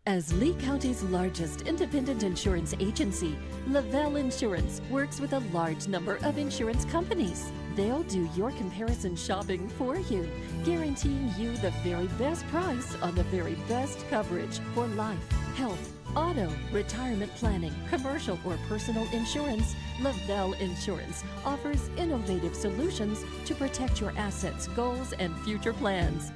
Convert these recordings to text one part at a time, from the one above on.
As Lee County's largest independent insurance agency, Lavelle Insurance works with a large number of insurance companies. They'll do your comparison shopping for you, guaranteeing you the very best price on the very best coverage for life, health, auto, retirement planning, commercial or personal insurance. Lavelle Insurance offers innovative solutions to protect your assets, goals, and future plans.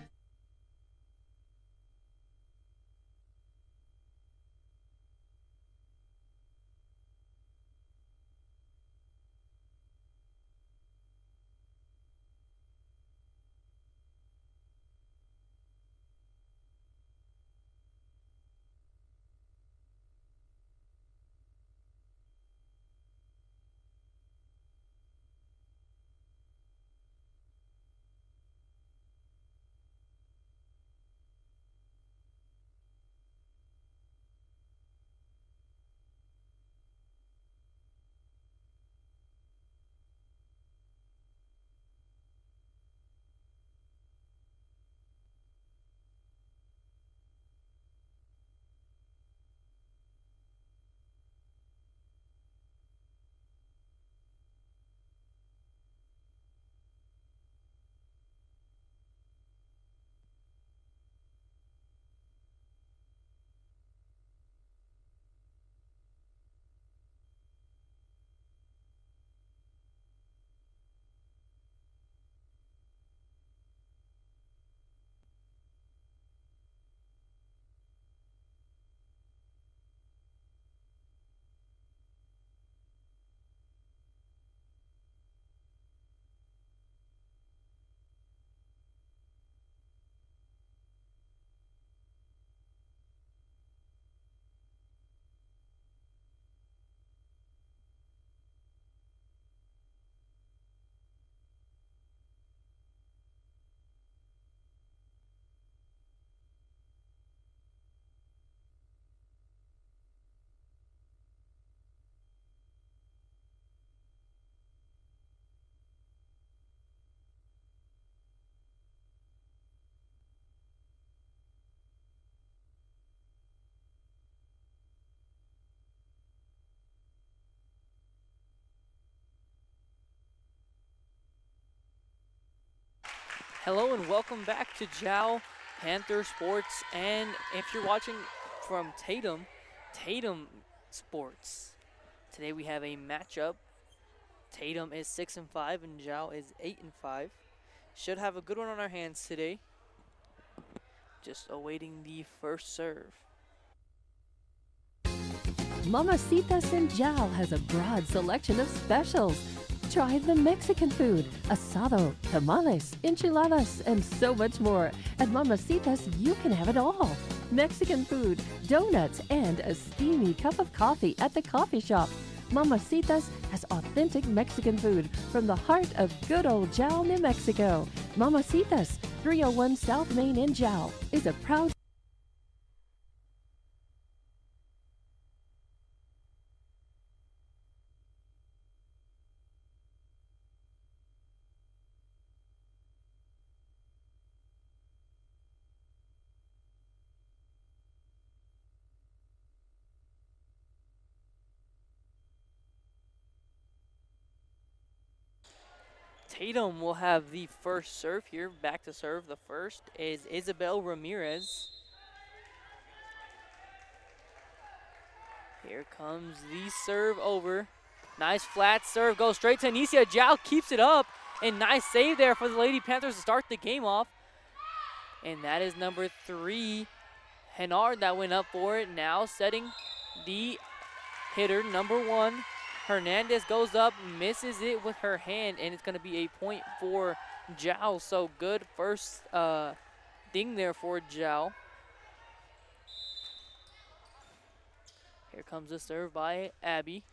Hello and welcome back to Jow Panther Sports, and if you're watching from Tatum Sports. Today we have a matchup. Tatum is 6-5 and Jow is 8-5. Should have a good one on our hands today. Just awaiting the first serve. Mamacitas in Jow has a broad selection of specials. Try the Mexican food, asado, tamales, enchiladas, and so much more. At Mamacitas, you can have it all. Mexican food, donuts, and a steamy cup of coffee at the coffee shop. Mamacitas has authentic Mexican food from the heart of good old Jow, New Mexico. Mamacitas, 301 South Main in Jow, is a proud Tatum will have the first serve here. Back to serve. The first is Isabel Ramirez. Here comes the serve over. Nice flat serve. Goes straight to Anicia. Jow keeps it up. And nice save there for the Lady Panthers to start the game off. And that is number 3, Henard, that went up for it. Now setting the hitter, number 1. Hernandez goes up, misses it with her hand, and it's going to be a point for Jow. So good first thing there for Jow. Here comes the serve by Abby.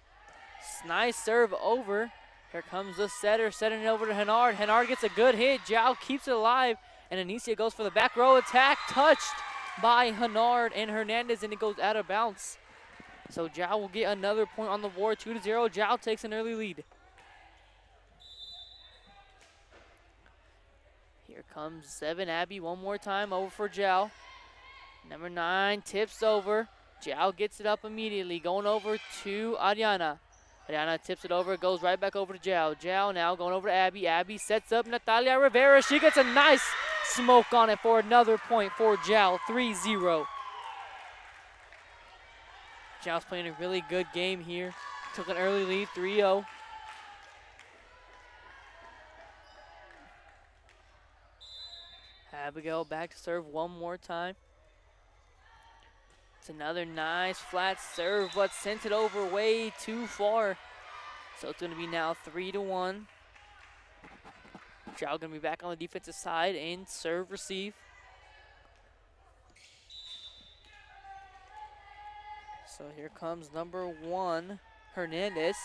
Nice serve over. Here comes the setter, setting it over to Henard. Henard gets a good hit. Jow keeps it alive, and Anicia goes for the back row attack. Touched by Henard and Hernandez, and it goes out of bounds. So Jow will get another point on the board, 2-0. Jow takes an early lead. Here comes 7 Abby one more time over for Jow. Number 9 tips over. Zhao gets it up immediately, going over to Ariana. Ariana tips it over, goes right back over to Zhao. Zhao now going over to Abby. Abby sets up Natalia Rivera. She gets a nice smoke on it for another point for Zhao, 3-0. Zhao's playing a really good game here. Took an early lead, 3-0. Abigail back to serve one more time. It's another nice flat serve, but sent it over way too far. So it's going to be now 3-1. Zhao going to be back on the defensive side and serve receive. So here comes number 1, Hernandez.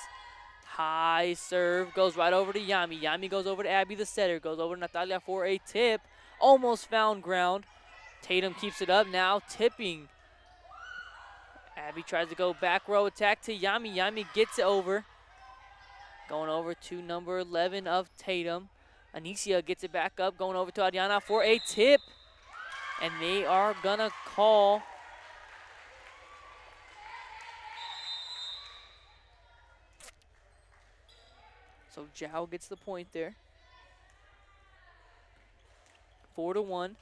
High serve, goes right over to Yami. Yami goes over to Abby, the setter. Goes over to Natalia for a tip. Almost found ground. Tatum keeps it up now, tipping. Abby tries to go back row attack to Yami. Yami gets it over. Going over to number 11 of Tatum. Anicia gets it back up, going over to Ariana for a tip. And they are gonna call so Zhao gets the point there. 4-1.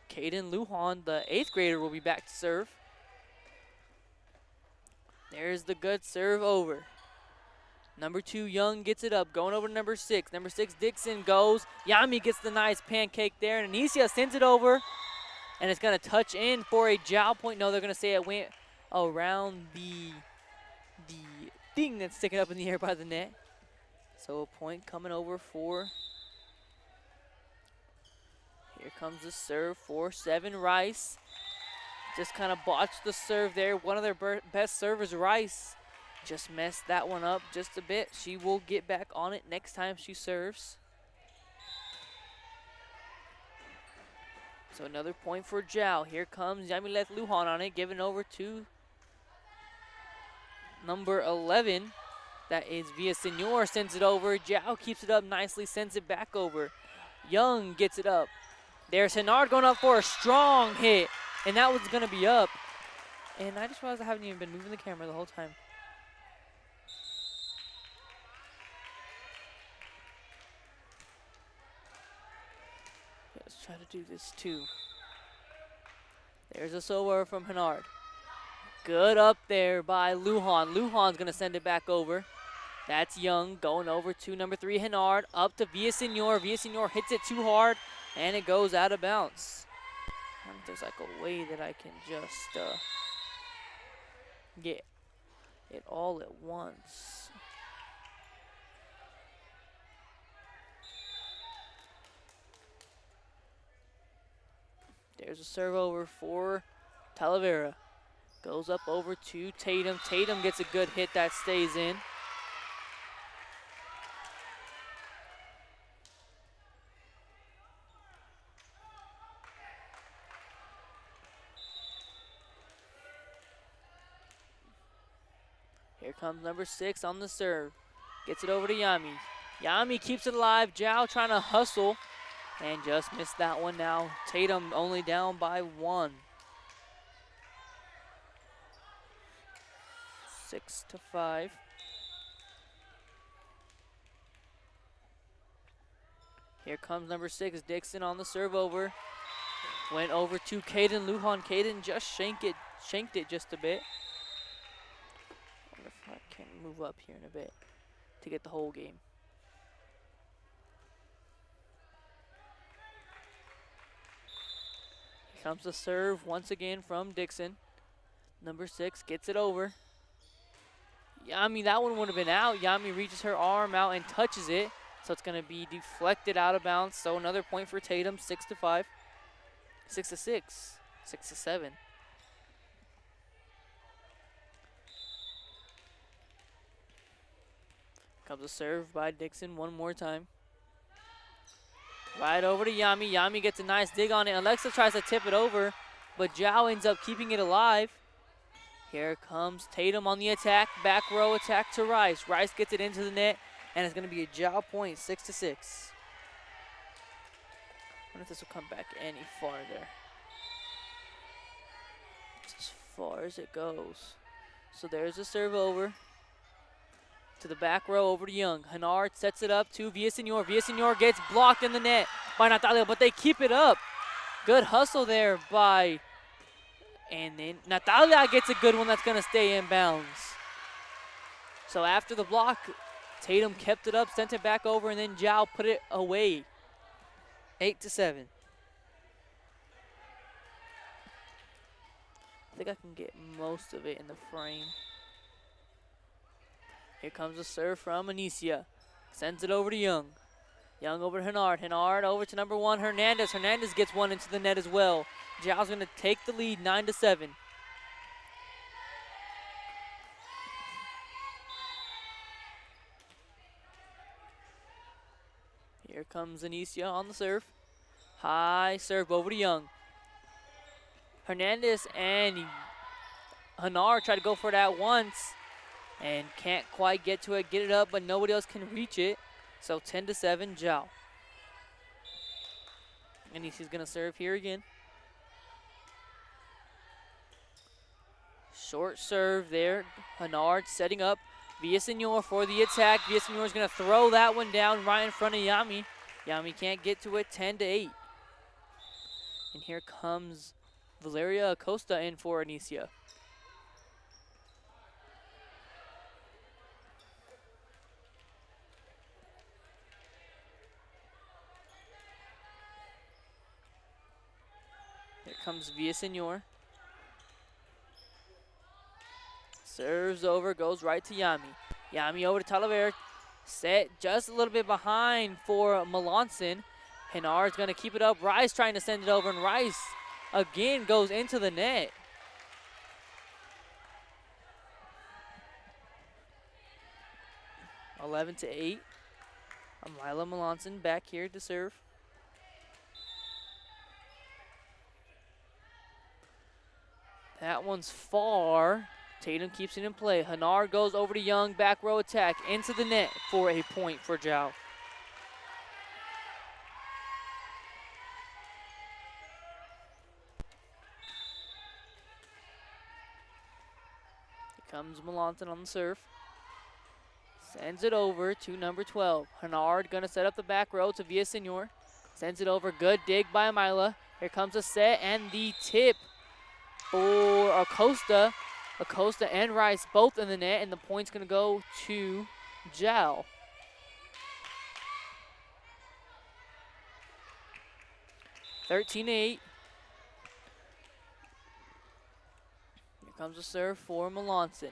Caden Lujan, the 8th grader, will be back to serve. There's the good serve over. Number 2, Young gets it up, going over to number 6. Number 6, Dixon goes. Yami gets the nice pancake there, and Anicia sends it over. And it's going to touch in for a Zhao point. No, they're going to say it went around the thing that's sticking up in the air by the net. So a point coming over for. Here comes the serve for 7 Rice. Just kind of botched the serve there. One of their best servers, Rice, just messed that one up just a bit. She will get back on it next time she serves. So another point for Zhao. Here comes Yamilet Lujan on it, giving over to number 11. That is Villasenor, sends it over. Zhao keeps it up nicely, sends it back over. Young gets it up. There's Hennard going up for a strong hit, and that one's going to be up. And I just realized I haven't even been moving the camera the whole time. Let's try to do this too. There's a serve from Hennard. Good up there by Lujan. Lujan's going to send it back over. That's Young going over to number 3, Hennard. Up to Villasenor. Villasenor hits it too hard, and it goes out of bounds. I don't think there's like a way that I can just get it all at once. There's a serve over for Talavera. Goes up over to Tatum. Tatum gets a good hit that stays in. Here comes number 6 on the serve. Gets it over to Yami. Yami keeps it alive. Zhao trying to hustle and just missed that one now. Tatum only down by 1. 6-5. Here comes number 6, Dixon on the serve over. Went over to Caden Lujan. Caden just shanked it just a bit. I wonder if I can move up here in a bit to get the whole game. Here comes the serve once again from Dixon. Number 6 gets it over. Yami, that one would have been out. Yami reaches her arm out and touches it. So it's going to be deflected out of bounds. So another point for Tatum, 6-5. 6-6. 6-7. Comes a serve by Dixon one more time. Right over to Yami. Yami gets a nice dig on it. Alexa tries to tip it over, but Zhao ends up keeping it alive. Here comes Tatum on the attack. Back row attack to Rice. Rice gets it into the net, and it's going to be a Zhao point, 6-6. I wonder if this will come back any farther. far as it goes. So there's a serve over to the back row, over to Young. Henard sets it up to Villasenor. Villasenor gets blocked in the net by Natalia, but they keep it up. Good hustle there by, and then Natalia gets a good one that's gonna stay in bounds. So after the block, Tatum kept it up, sent it back over, and then Zhao put it away. 8-7. I think I can get most of it in the frame. Here comes a serve from Anicia. Sends it over to Young. Young over to Henard. Henard over to number 1, Hernandez. Hernandez gets one into the net as well. Zhao's going to take the lead, 9-7. Here comes Anicia on the serve. High serve over to Young. Hernandez and Henard try to go for that once and can't quite get to it, get it up, but nobody else can reach it. So 10-7, Zhao. Anicia's gonna serve here again. Short serve there. Henard setting up. Villasenor for the attack. Villasenor's gonna throw that one down right in front of Yami. Yami can't get to it, 10-8. And here comes Valeria Acosta in for Anicia. Here comes Villasenor. Serves over, goes right to Yami. Yami over to Talavera. Set just a little bit behind for Melanson. Henard's going to keep it up. Rice trying to send it over, and Rice again goes into the net. – 11-8. Amila Melanson back here to serve. That one's far. Tatum keeps it in play. Henard goes over to Young, back row attack, into the net for a point for Zhao. Here comes Melanson on the serve. Sends it over to number 12. Henard gonna set up the back row to Villasenor. Sends it over, good dig by Amila. Here comes a set and the tip for Acosta. Acosta and Rice both in the net, and the point's going to go to Zhao. (13-8). Here comes a serve for Melanson.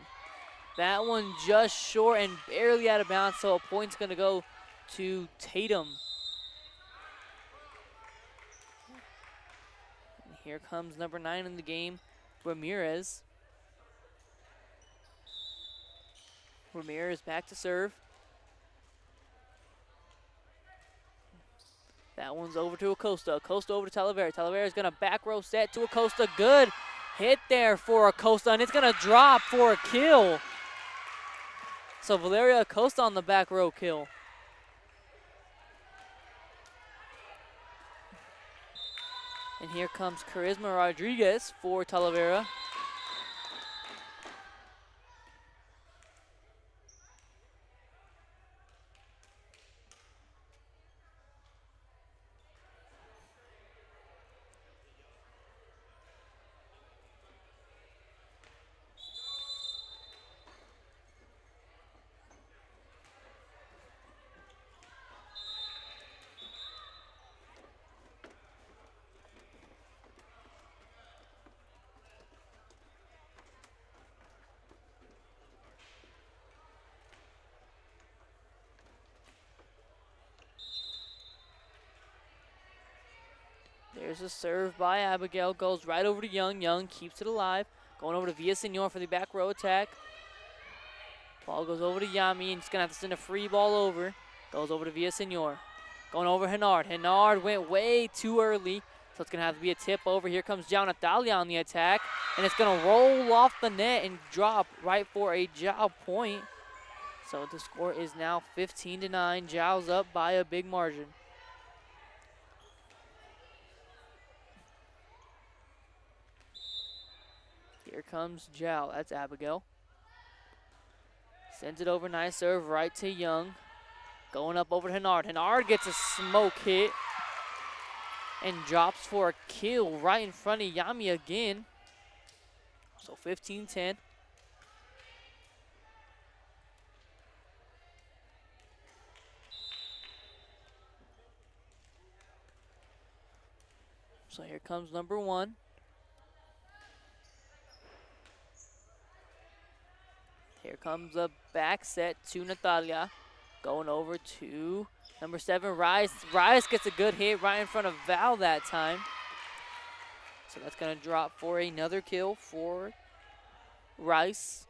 That one just short and barely out of bounds, so a point's going to go to Tatum. And here comes number 9 in the game, Ramirez. Ramirez back to serve. That one's over to Acosta. Acosta over to Talavera. Talavera's going to back row set to Acosta. Good hit there for Acosta, and it's going to drop for a kill. So Valeria Acosta on the back row kill. And here comes Charisma Rodriguez for Talavera. There's a serve by Abigail, goes right over to Young. Young keeps it alive. Going over to Villasenor for the back row attack. Ball goes over to Yami, and he's going to have to send a free ball over. Goes over to Villasenor. Going over Henard. Henard went way too early, so it's going to have to be a tip over. Here comes Zhao Natalia on the attack, and it's going to roll off the net and drop right for a Zhao point. So the score is now 15-9. Zhao's up by a big margin. Here comes Zhao. That's Abigail. Sends it over. Nice serve right to Young. Going up over to Henard. Henard gets a smoke hit and drops for a kill right in front of Yami again. So 15-10. So here comes number 1. Here comes a back set to Natalia. Going over to number 7, Rice. Rice gets a good hit right in front of Val that time. So that's going to drop for another kill for Rice.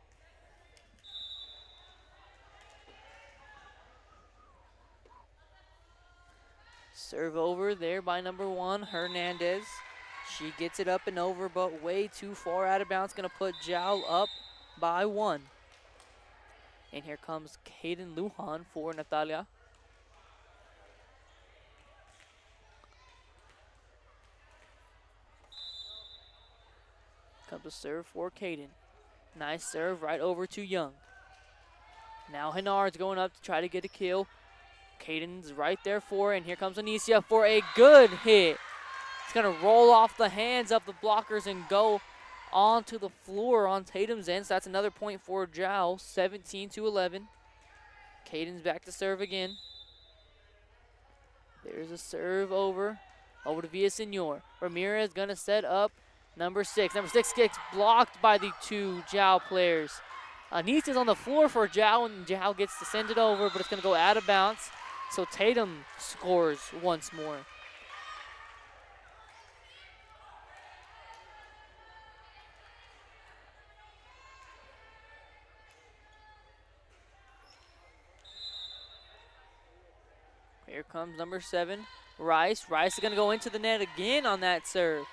Serve over there by number 1, Hernandez. She gets it up and over, but way too far out of bounds. Going to put Zhao up by 1. And here comes Kaden Lujan for Natalia. Comes a serve for Kaden. Nice serve right over to Young. Now Henard's going up to try to get a kill. Kaden's right there for it, and here comes Anicia for a good hit. It's going to roll off the hands of the blockers and go onto the floor on Tatum's end. So that's another point for Zhao, 17-11. Kaden's back to serve again. There's a serve over to Villasenor. Ramirez going to set up number 6. Number 6 gets blocked by the 2 Zhao players. Anita's on the floor for Zhao, and Zhao gets to send it over, but it's going to go out of bounds. So Tatum scores once more. Here comes number 7, Rice. Rice is going to go into the net again on that serve.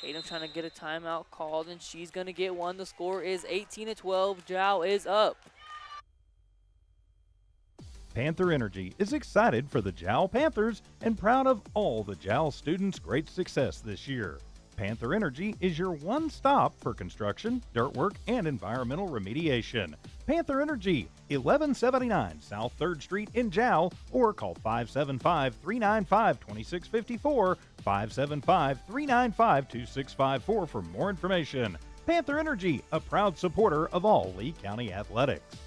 Tatum trying to get a timeout called, and she's going to get one. The score is 18-12. Zhao is up. Panther Energy is excited for the Zhao Panthers and proud of all the Zhao students' great success this year. Panther Energy is your one stop for construction, dirt work, and environmental remediation. Panther Energy, 1179 South 3rd Street in Zhao, or call 575-395-2654, 575-395-2654 for more information. Panther Energy, a proud supporter of all Lee County athletics.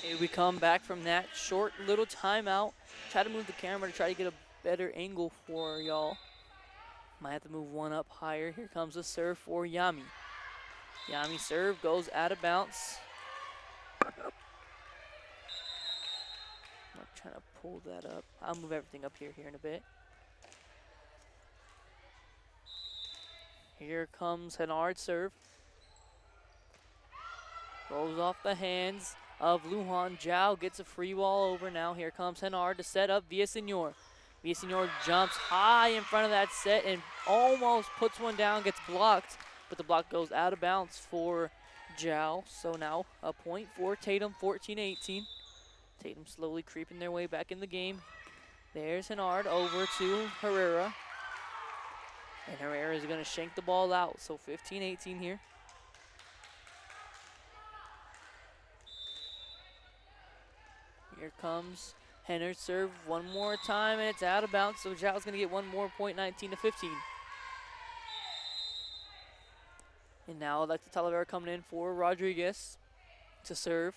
Here we come back from that short little timeout. Try to move the camera to try to get a better angle for y'all. Might have to move one up higher. Here comes a serve for Yami. Yami serve goes out of bounds. I'm trying to pull that up. I'll move everything up here in a bit. Here comes Henard's serve. Rolls off the hands of Lujan. Zhao gets a free ball over now. Here comes Henard to set up Villasenor. Villasenor jumps high in front of that set and almost puts one down, gets blocked, but the block goes out of bounds for Zhao. So now a point for Tatum, 14-18. Tatum slowly creeping their way back in the game. There's Henard over to Herrera. And Herrera is going to shank the ball out. So 15-18 here. Here comes Henard's serve one more time, and it's out of bounds, so Zhao's going to get one more point, 19-15. And now Alexa Talavera coming in for Rodriguez to serve.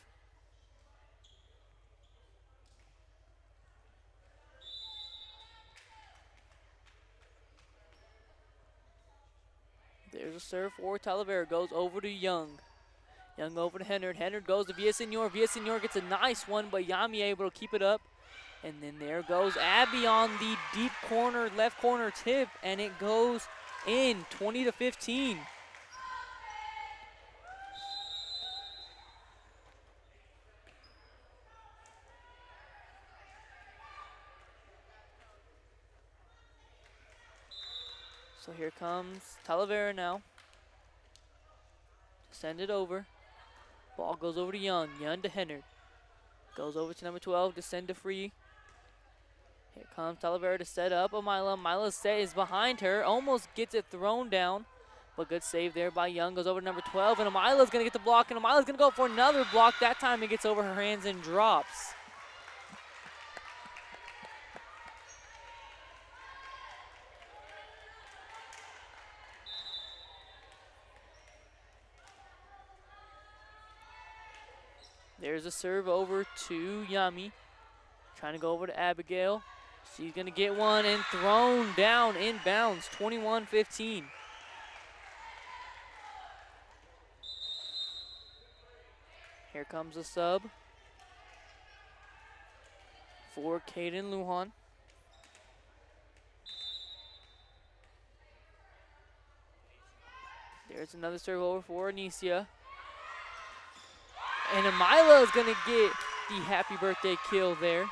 There's a serve for Talavera, goes over to Young. Young over to Henard. Henard goes to Villasenor. Villasenor gets a nice one, but Yami able to keep it up. And then there goes Abby on the deep corner, left corner tip, and it goes in, 20-15. So here comes Talavera now. Send it over. Ball goes over to Young. Young to Hennard. Goes over to number 12 to send to Free. Here comes Talavera to set up Amila. Mila's set is behind her. Almost gets it thrown down. But good save there by Young. Goes over to number 12. And Amila's going to get the block. And Amila's going to go for another block. That time it gets over her hands and drops. There's a serve over to Yami. Trying to go over to Abigail. She's going to get one and thrown down inbounds, 21-15. Here comes a sub for Kaden Lujan. There's another serve over for Anicia. And Amila is going to get the happy birthday kill there.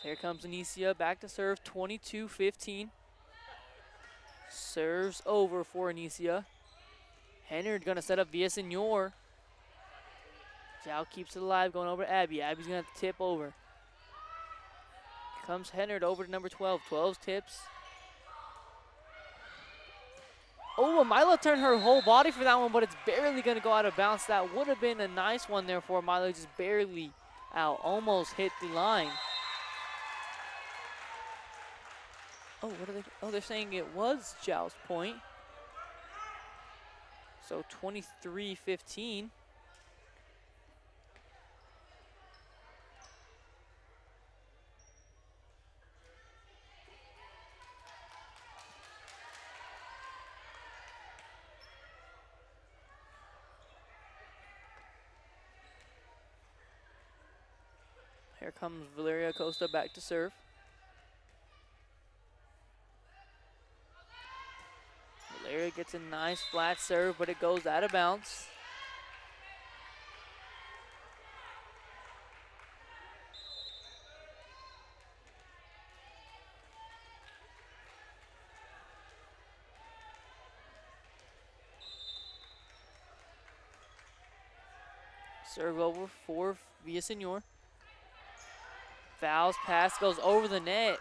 So here comes Anicia back to serve, 22-15. Serves over for Anicia. Hennard going to set up Villasenor. Zhao keeps it alive, going over to Abby. Abby's going to tip over. Comes Hennard over to number 12. 12's tips. Oh, Amila turned her whole body for that one, but it's barely going to go out of bounds. That would have been a nice one there for Amila, just barely out. Almost hit the line. Oh, what are they? Oh, they're saying it was Zhao's point. So 23-15. Here comes Valeria Acosta back to serve. Valeria gets a nice flat serve, but it goes out of bounds. Serve over for Villasenor. Fouls, pass goes over the net.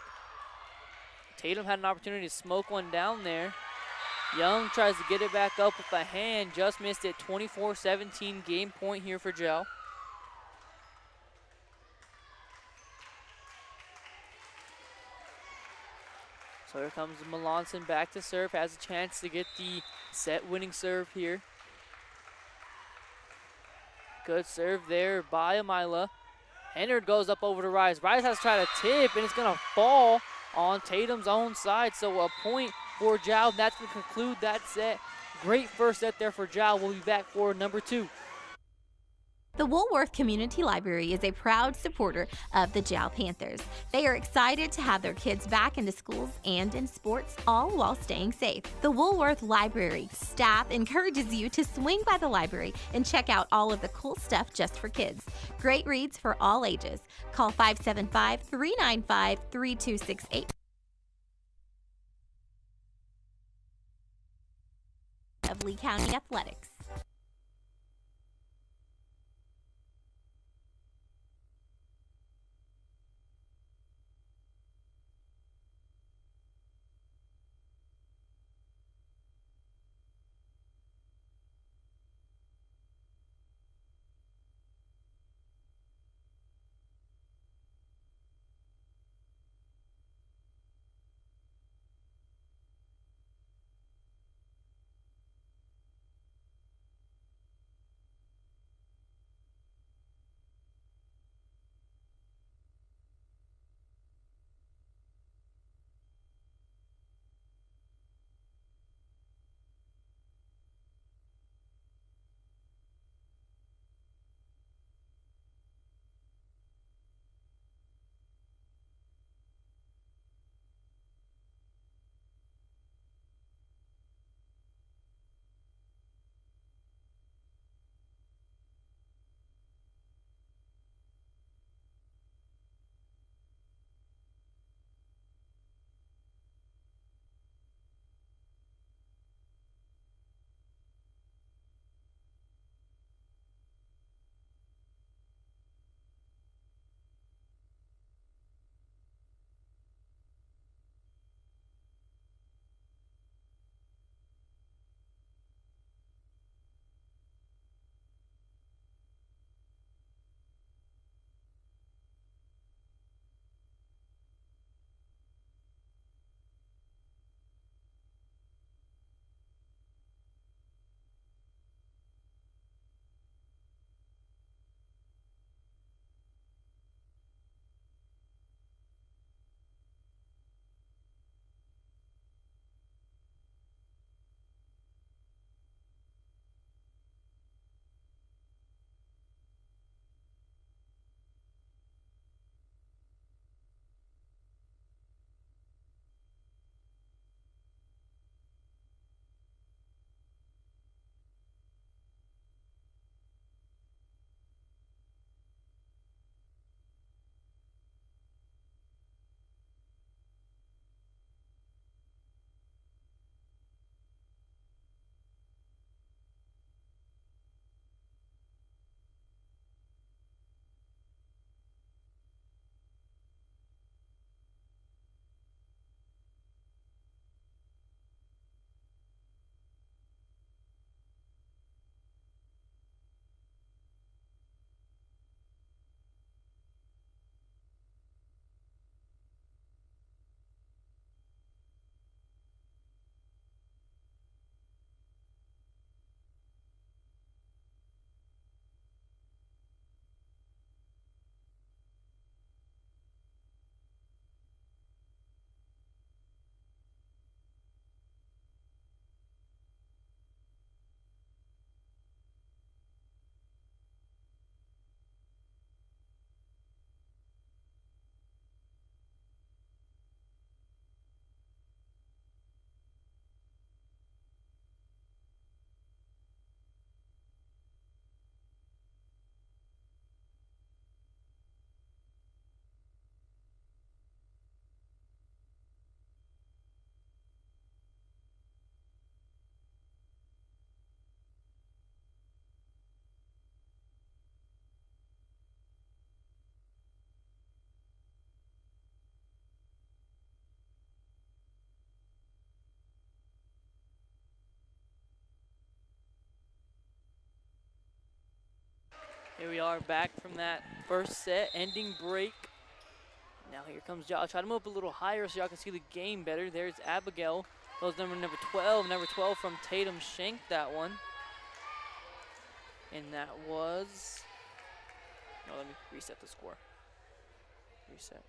Tatum had an opportunity to smoke one down there. Young tries to get it back up with a hand, just missed it. 24-17 game point here for Joe. So here comes Melanson back to serve, has a chance to get the set winning serve here. Good serve there by Amila. Hennard goes up over to Rise. Rise has to try to tip, and it's going to fall on Tatum's own side. So a point for Zhao. That's going to conclude that set. Great first set there for Zhao. We'll be back for number 2. The Woolworth Community Library is a proud supporter of the Zhao Panthers. They are excited to have their kids back into schools and in sports, all while staying safe. The Woolworth Library staff encourages you to swing by the library and check out all of the cool stuff just for kids. Great reads for all ages. Call 575-395-3268. Of Lee County Athletics. Here we are back from that first set, ending break. Now here comes Josh. Try to move up a little higher so y'all can see the game better. There's Abigail. Goes number 12. Number 12 from Tatum shanked that one. And that was, oh, let me reset the score. Reset.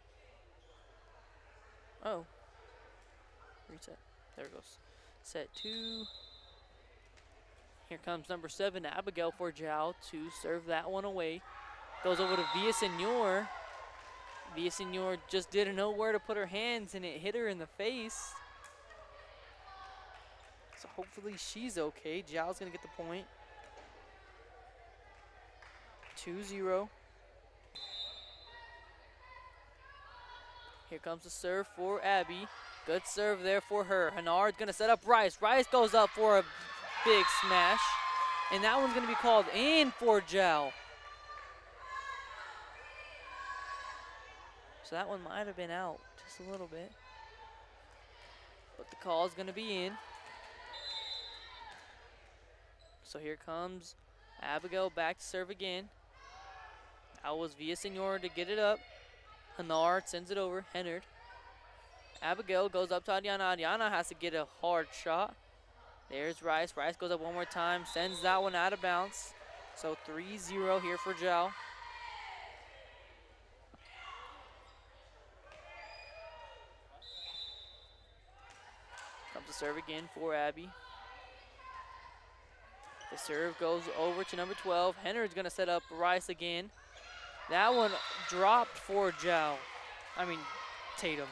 Oh. Reset. There it goes. Set 2. Here comes number 7, Abigail for Jow to serve that one away. Goes over to Villasenor. Villasenor just didn't know where to put her hands and it hit her in the face. So hopefully she's okay. Jow's gonna get the point. 2-0. Here comes the serve for Abby. Good serve there for her. Hennard's gonna set up Rice. Rice goes up for a big smash. And that one's gonna be called in for Jow. So that one might have been out just a little bit. But the call is gonna be in. So here comes Abigail back to serve again. That was Villasenor to get it up. Hennard sends it over. Hennard. Abigail goes up to Adriana. Adriana has to get a hard shot. There's Rice. Rice goes up one more time. Sends that one out of bounds. So 3-0 here for Jow. Comes to serve again for Abby. The serve goes over to number 12. Hennard's going to set up Rice again. That one dropped for Tatum.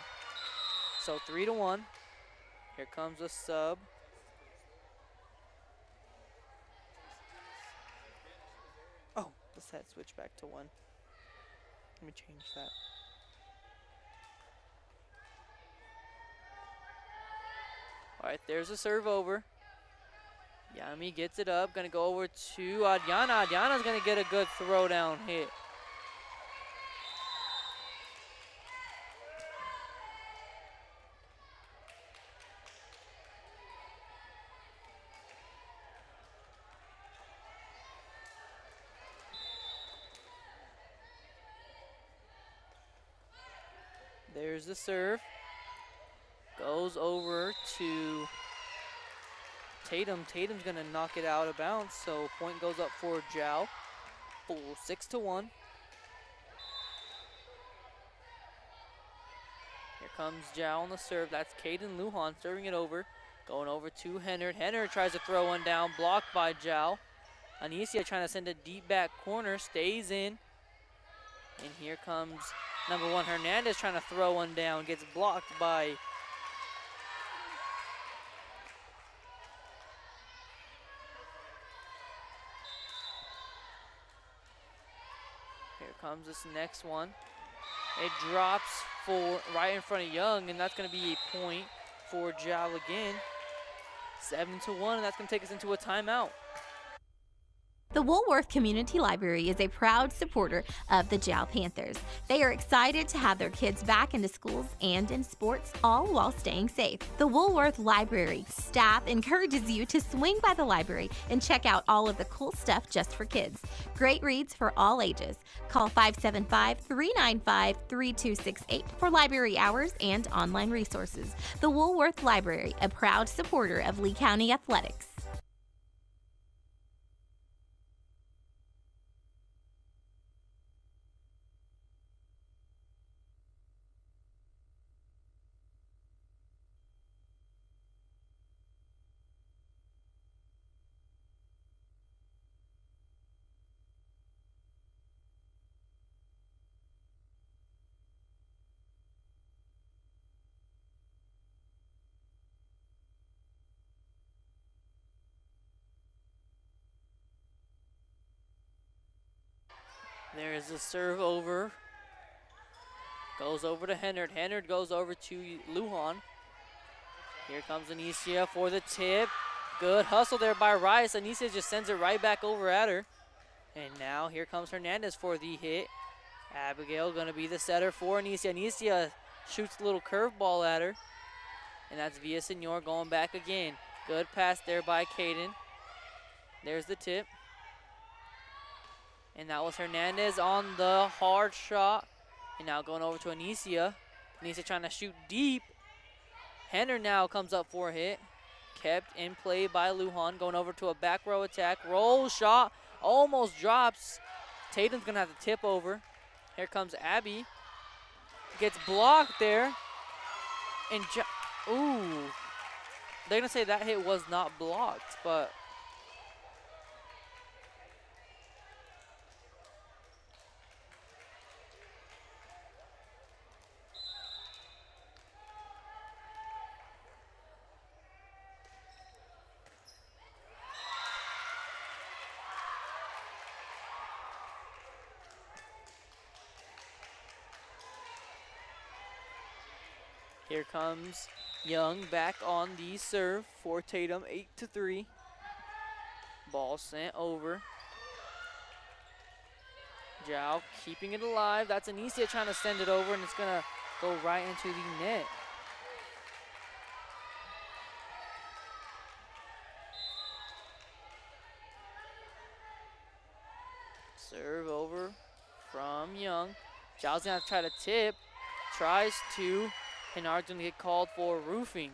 So 3-1. Here comes a sub. Oh, the set switch back to 1. Let me change that. All right, there's a serve over. Yami gets it up, gonna go over to Adriana. Adriana's gonna get a good throwdown hit. There's the serve. Goes over to Tatum. Tatum's gonna knock it out of bounds, so point goes up for Jow. 6-1. Here comes Jow on the serve. That's Caden Lujan serving it over. Going over to Hennard. Hennard tries to throw one down, blocked by Jow. Anicia trying to send a deep back corner, stays in. And here comes number 1, Hernandez, trying to throw one down, gets blocked by comes this next one. It drops for right in front of Young, and that's going to be a point for Jow again. 7-1, and that's going to take us into a timeout. The Woolworth Community Library is a proud supporter of the Jow Panthers. They are excited to have their kids back into schools and in sports, all while staying safe. The Woolworth Library staff encourages you to swing by the library and check out all of the cool stuff just for kids. Great reads for all ages. Call 575-395-3268 for library hours and online resources. The Woolworth Library, a proud supporter of Lee County Athletics. There is a serve over. Goes over to Hennard. Hennard goes over to Lujan. Here comes Anicia for the tip. Good hustle there by Rice. Anicia just sends it right back over at her. And now here comes Hernandez for the hit. Abigail going to be the setter for Anicia. Anicia shoots a little curveball at her. And that's Villasenor going back again. Good pass there by Caden. There's the tip. And that was Hernandez on the hard shot. And now going over to Anicia. Anicia trying to shoot deep. Henner now comes up for a hit. Kept in play by Lujan. Going over to a back row attack. Roll shot. Almost drops. Tatum's going to have to tip over. Here comes Abby. Gets blocked there. And ooh. They're going to say that hit was not blocked, but here comes Young back on the serve for Tatum, 8-3. Ball sent over. Zhao keeping it alive. That's Anicia trying to send it over, and it's going to go right into the net. Serve over from Young. Zhao's going to try to tip. Tries to. Hennard's going to get called for roofing.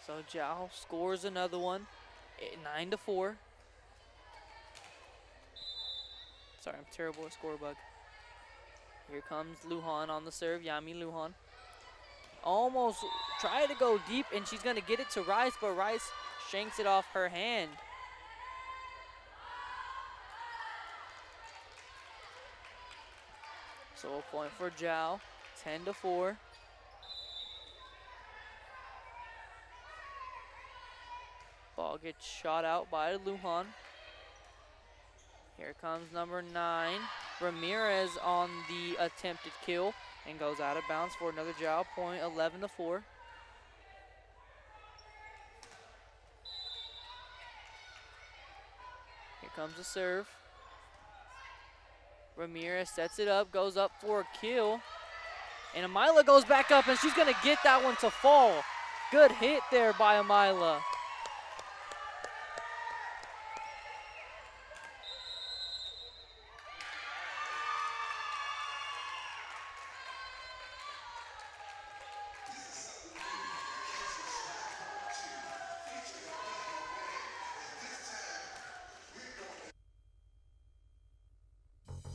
So Zhao scores another one, 9-4. Sorry, I'm terrible at score bug. Here comes Lujan on the serve, Yami Lujan. Almost tried to go deep, and she's going to get it to Rice, but Rice shanks it off her hand. So a point for Zhao, 10-4. Ball gets shot out by Lujan. Here comes number 9. Ramirez on the attempted kill and goes out of bounds for another Zhao point, 11-4. Here comes the serve. Ramirez sets it up, goes up for a kill. And Amila goes back up, and she's going to get that one to fall. Good hit there by Amila.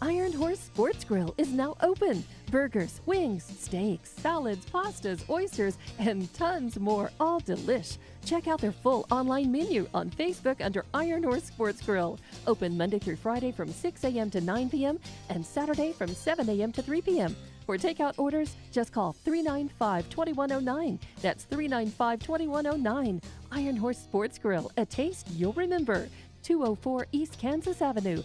Iron Horse Sports Grill is now open. Burgers, wings, steaks, salads, pastas, oysters, and tons more, all delish. Check out their full online menu on Facebook under Iron Horse Sports Grill. Open Monday through Friday from 6 a.m. to 9 p.m. and Saturday from 7 a.m. to 3 p.m. For takeout orders, just call 395-2109. That's 395-2109. Iron Horse Sports Grill, a taste you'll remember. 204 East Kansas Avenue.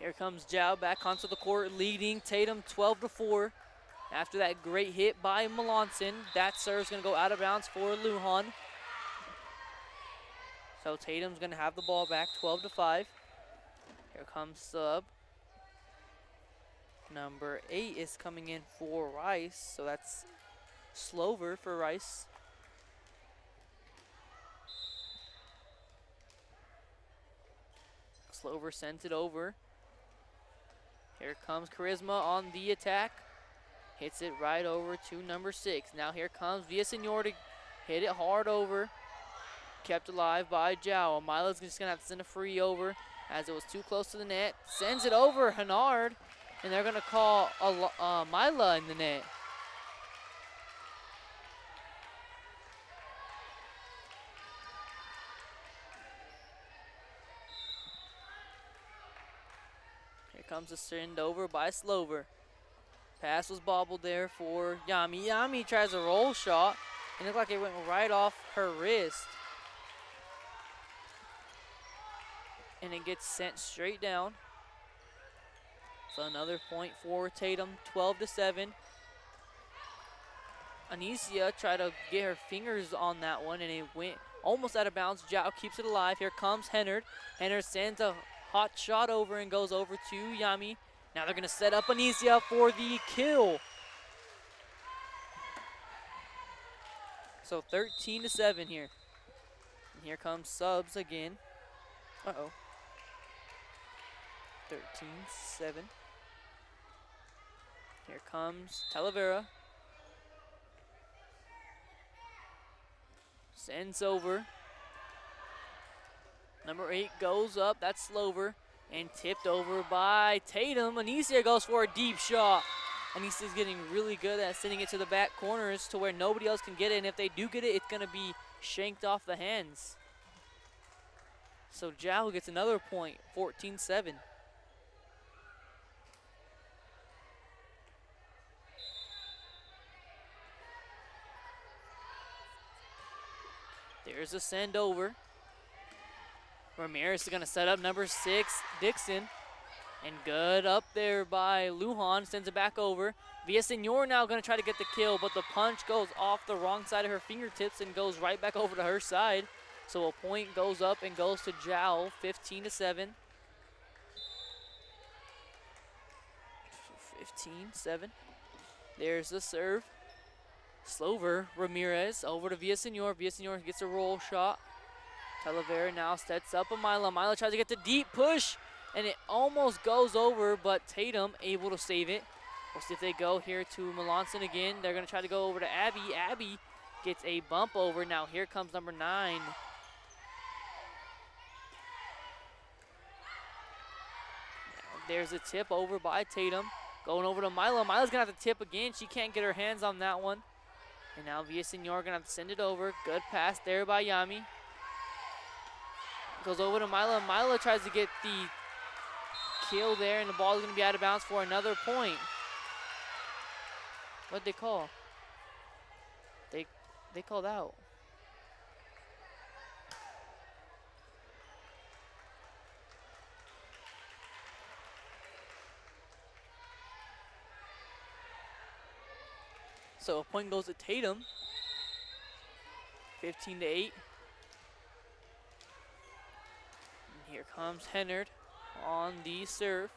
Here comes Zhao back onto the court, leading Tatum 12-4. After that great hit by Melanson, that serve's going to go out of bounds for Lujan. So Tatum's going to have the ball back, 12-5. Here comes sub. Number 8 is coming in for Rice, so that's Slover for Rice. Slover sent it over. Here comes Charisma on the attack. Hits it right over to number 6. Now here comes Villasenor to hit it hard over. Kept alive by Zhao. Mila's just going to have to send a free over as it was too close to the net. Sends it over Hennard, and they're going to call Mila in the net. Comes a send over by Slover. Pass was bobbled there for Yami. Yami tries a roll shot, and it looked like it went right off her wrist. And it gets sent straight down. So another point for Tatum, 12-7. Anicia tried to get her fingers on that one, and it went almost out of bounds. Zhao keeps it alive. Here comes Hennard. Hennard sends a hot shot over and goes over to Yami. Now they're going to set up Anicia for the kill. So 13-7 here. And here comes subs again. Uh-oh. 13-7. Here comes Talavera. Sends over. Number 8 goes up. That's Slover. And tipped over by Tatum. Anicia goes for a deep shot. Anicia's getting really good at sending it to the back corners to where nobody else can get it. And if they do get it, it's going to be shanked off the hands. So Zhao gets another point, 14-7. There's a send over. Ramirez is going to set up number 6, Dixon. And good up there by Lujan, sends it back over. Villasenor now going to try to get the kill, but the punch goes off the wrong side of her fingertips and goes right back over to her side. So a point goes up and goes to Zhao, 15-7. 15-7. There's the serve. Slover, Ramirez over to Villasenor. Villasenor gets a roll shot. Talavera now sets up a Mila. Mila tries to get the deep push, and it almost goes over, but Tatum able to save it. We'll see if they go here to Melanson again. They're going to try to go over to Abby. Abby gets a bump over. Now here comes number 9. There's a tip over by Tatum. Going over to Mila. Mila's going to have to tip again. She can't get her hands on that one. And now Villasenor going to have to send it over. Good pass there by Yami. Goes over to Mila. Mila tries to get the kill there, and the ball is going to be out of bounds for another point. What'd they call? They called out. So a point goes to Tatum. 15-8. And here comes Hennard on the serve.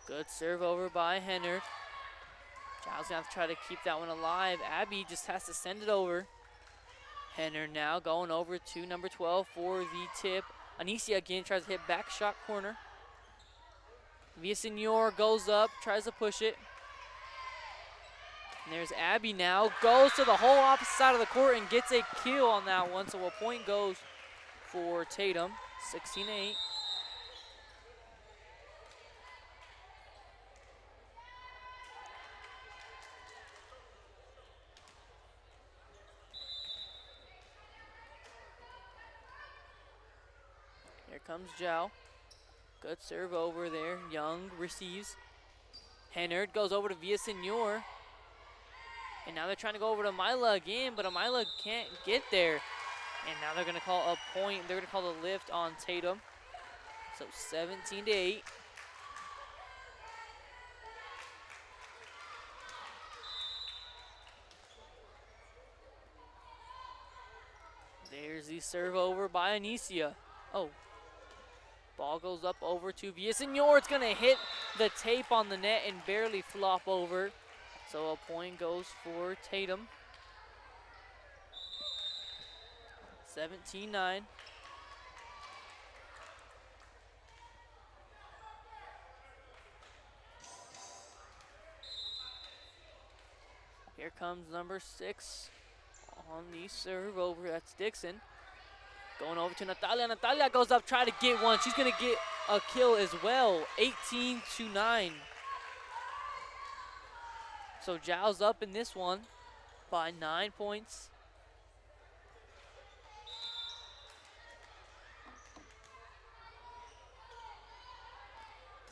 Good serve over by Hennard. Giles gonna have to try to keep that one alive. Abby just has to send it over. Hennard now going over to number 12 for the tip. Anicia again tries to hit back shot corner. Villasenor goes up, tries to push it. And there's Abby now. Goes to the whole opposite side of the court and gets a kill on that one. So a point goes for Tatum, 16-8. Here comes Zhao. Good serve over there. Young receives. Hennard goes over to Villasenor. And now they're trying to go over to Mila again, but Mila can't get there. And now they're going to call a point. They're going to call the lift on Tatum. So 17-8. There's the serve over by Anicia. Oh. Ball goes up over to Villasenor. It's going to hit the tape on the net and barely flop over. So a point goes for Tatum. 17-9. Here comes number 6 on the serve over. That's Dixon. Going over to Natalia. Natalia goes up, try to get one. She's going to get a kill as well. 18-9. So Zhao's up in this one by 9 points.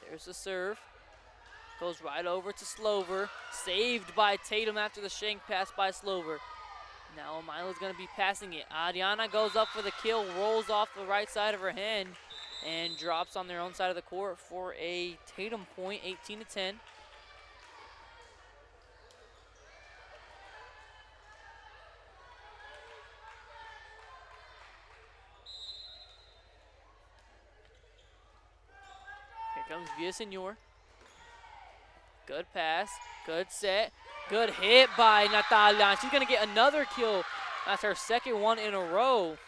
There's the serve. Goes right over to Slover. Saved by Tatum after the shank pass by Slover. Now Mila's going to be passing it. Adriana goes up for the kill, rolls off the right side of her hand, and drops on their own side of the court for a Tatum point, 18-10. Here comes Villasenor. Good pass, good set, good hit by Natalia. She's gonna get another kill. That's her second one in a row.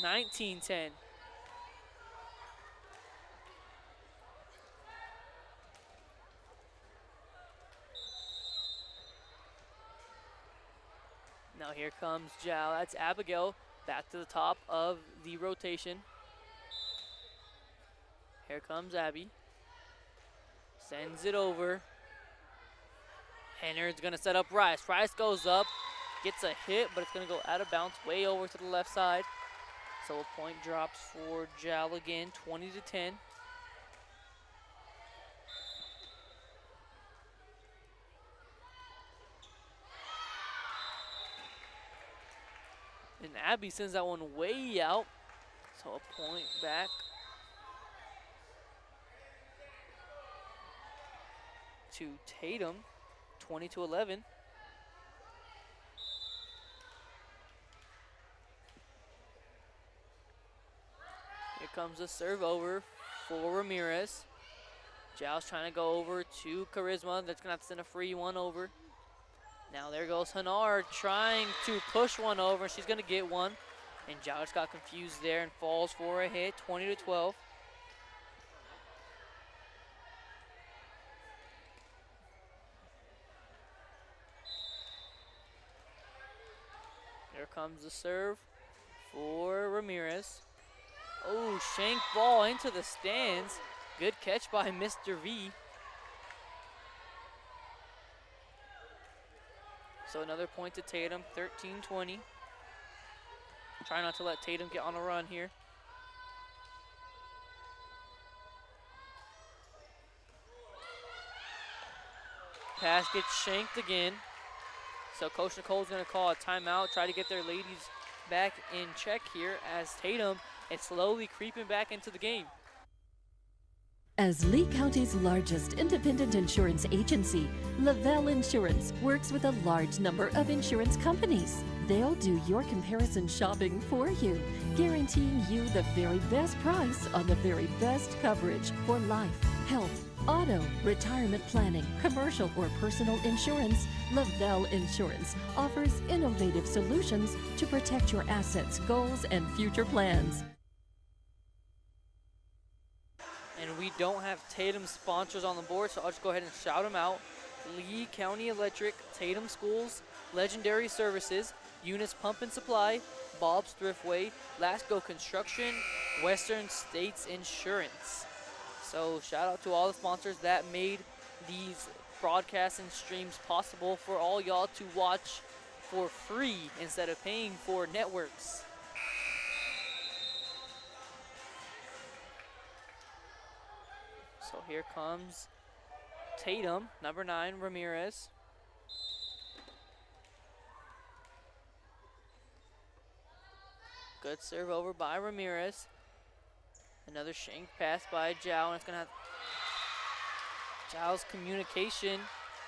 (19-10). Now here comes Jal. That's Abigail back to the top of the rotation. Here comes Abby. Sends it over. Hennard's gonna set up Rice. Rice goes up, gets a hit, but it's gonna go out of bounds way over to the left side. So a point drops for Jal again, 20-10. And Abby sends that one way out. So a point back. To Tatum, 20-11. Here comes a serve over for Ramirez. Jal's trying to go over to Charisma. That's gonna have to send a free one over. Now there goes Hanar trying to push one over. She's gonna get one. And Jal just got confused there and falls for a hit, 20-12. Here comes the serve for Ramirez. Oh, shank ball into the stands. Good catch by Mr. V. So another point to Tatum, 13-20. Try not to let Tatum get on a run here. Pass gets shanked again. So Coach Nicole's gonna call a timeout, try to get their ladies back in check here as Tatum is slowly creeping back into the game. As Lee County's largest independent insurance agency, Lavelle Insurance works with a large number of insurance companies. They'll do your comparison shopping for you, guaranteeing you the very best price on the very best coverage for life, health, auto, retirement planning, commercial or personal insurance. Lavelle Insurance offers innovative solutions to protect your assets, goals, and future plans. And we don't have Tatum sponsors on the board, so I'll just go ahead and shout them out. Lee County Electric, Tatum Schools, Legendary Services, Eunice Pump and Supply, Bob's Thriftway, Lasco Construction, Western States Insurance. So shout out to all the sponsors that made these broadcasts and streams possible for all y'all to watch for free instead of paying for networks. So here comes Tatum, number 9, Ramirez. Good serve over by Ramirez. Another shank pass by Zhao, and it's gonna have Zhao's communication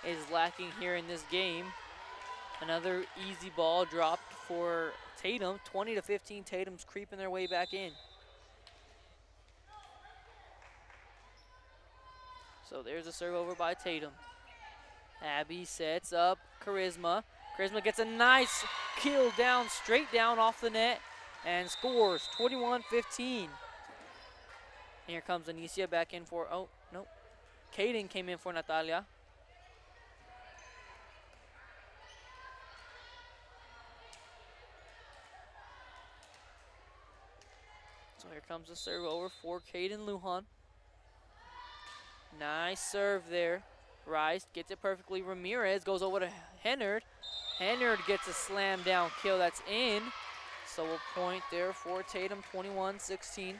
is lacking here in this game. Another easy ball dropped for Tatum. 20-15, Tatum's creeping their way back in. So there's a serve over by Tatum. Abby sets up Charisma. Charisma gets a nice kill down, straight down off the net, and scores 21-15. Here comes Anicia back in for, oh, no. Kaden came in for Natalia. So here comes the serve over for Kaden Lujan. Nice serve there. Rice gets it perfectly. Ramirez goes over to Hennard. Hennard gets a slam down kill that's in. So a point there for Tatum, 21-16.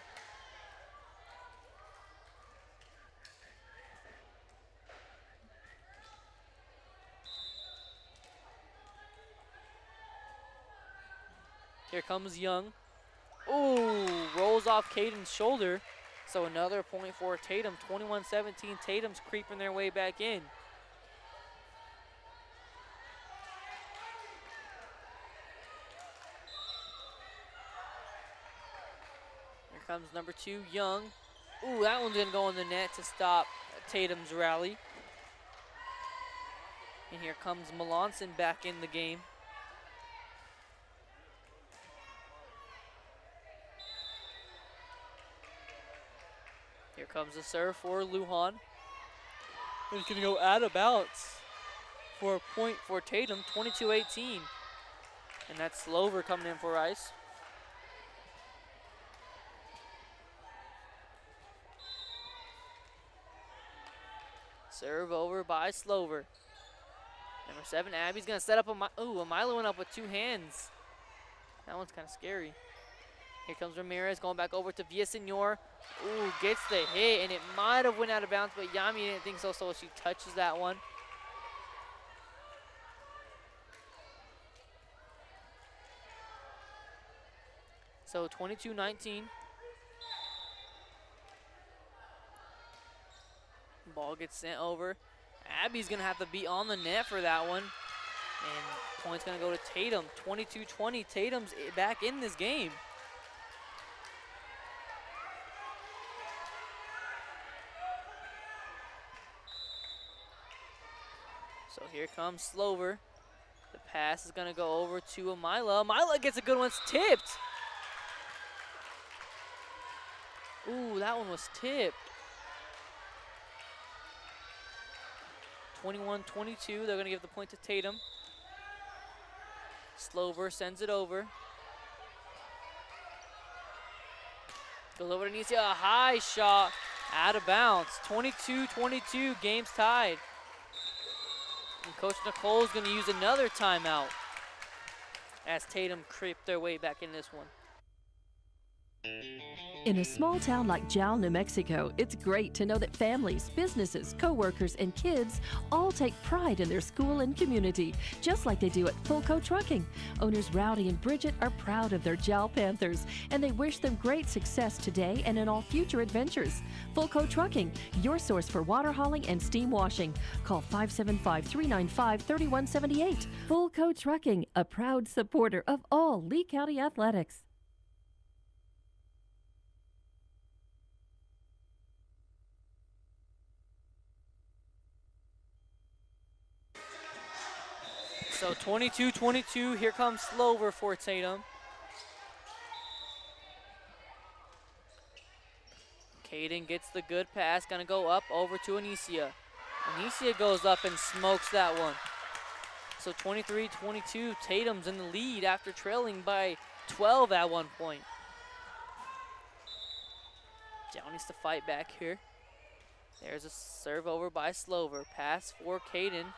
Here comes Young. Ooh, rolls off Caden's shoulder. So another point for Tatum. 21-17. Tatum's creeping their way back in. Here comes number 2, Young. Ooh, that one's going to go in the net to stop Tatum's rally. And here comes Melanson back in the game. Here comes the serve for Lujan. He's going to go out of bounds for a point for Tatum, 22-18. And that's Slover coming in for ice. Serve over by Slover. Number 7, Abby's going to set up a Milo went up with 2 hands. That one's kind of scary. Here comes Ramirez going back over to Villasenor. Ooh, gets the hit, and it might have went out of bounds, but Yami didn't think so, so she touches that one. So 22-19. Ball gets sent over. Abby's going to have to be on the net for that one. And point's going to go to Tatum. 22-20. Tatum's back in this game. So here comes Slover. The pass is going to go over to Amila. Amila gets a good one. It's tipped. Ooh, that one was tipped. 21-22. They're going to give the point to Tatum. Slover sends it over. Goes over to Nisia. A high shot out of bounds. 22-22. Game's tied. And Coach Nicole's going to use another timeout as Tatum creep their way back in this one. In a small town like Jal, New Mexico, it's great to know that families, businesses, co-workers, and kids all take pride in their school and community, just like they do at Fulco Trucking. Owners Rowdy and Bridget are proud of their Jal Panthers, and they wish them great success today and in all future adventures. Fulco Trucking, your source for water hauling and steam washing. Call 575-395-3178. Fulco Trucking, a proud supporter of all Lee County athletics. So 22-22, here comes Slover for Tatum. Caden gets the good pass, gonna go up over to Anicia. Anicia goes up and smokes that one. So 23-22, Tatum's in the lead after trailing by 12 at one point. Down needs to fight back here. There's a serve over by Slover. Pass for Caden.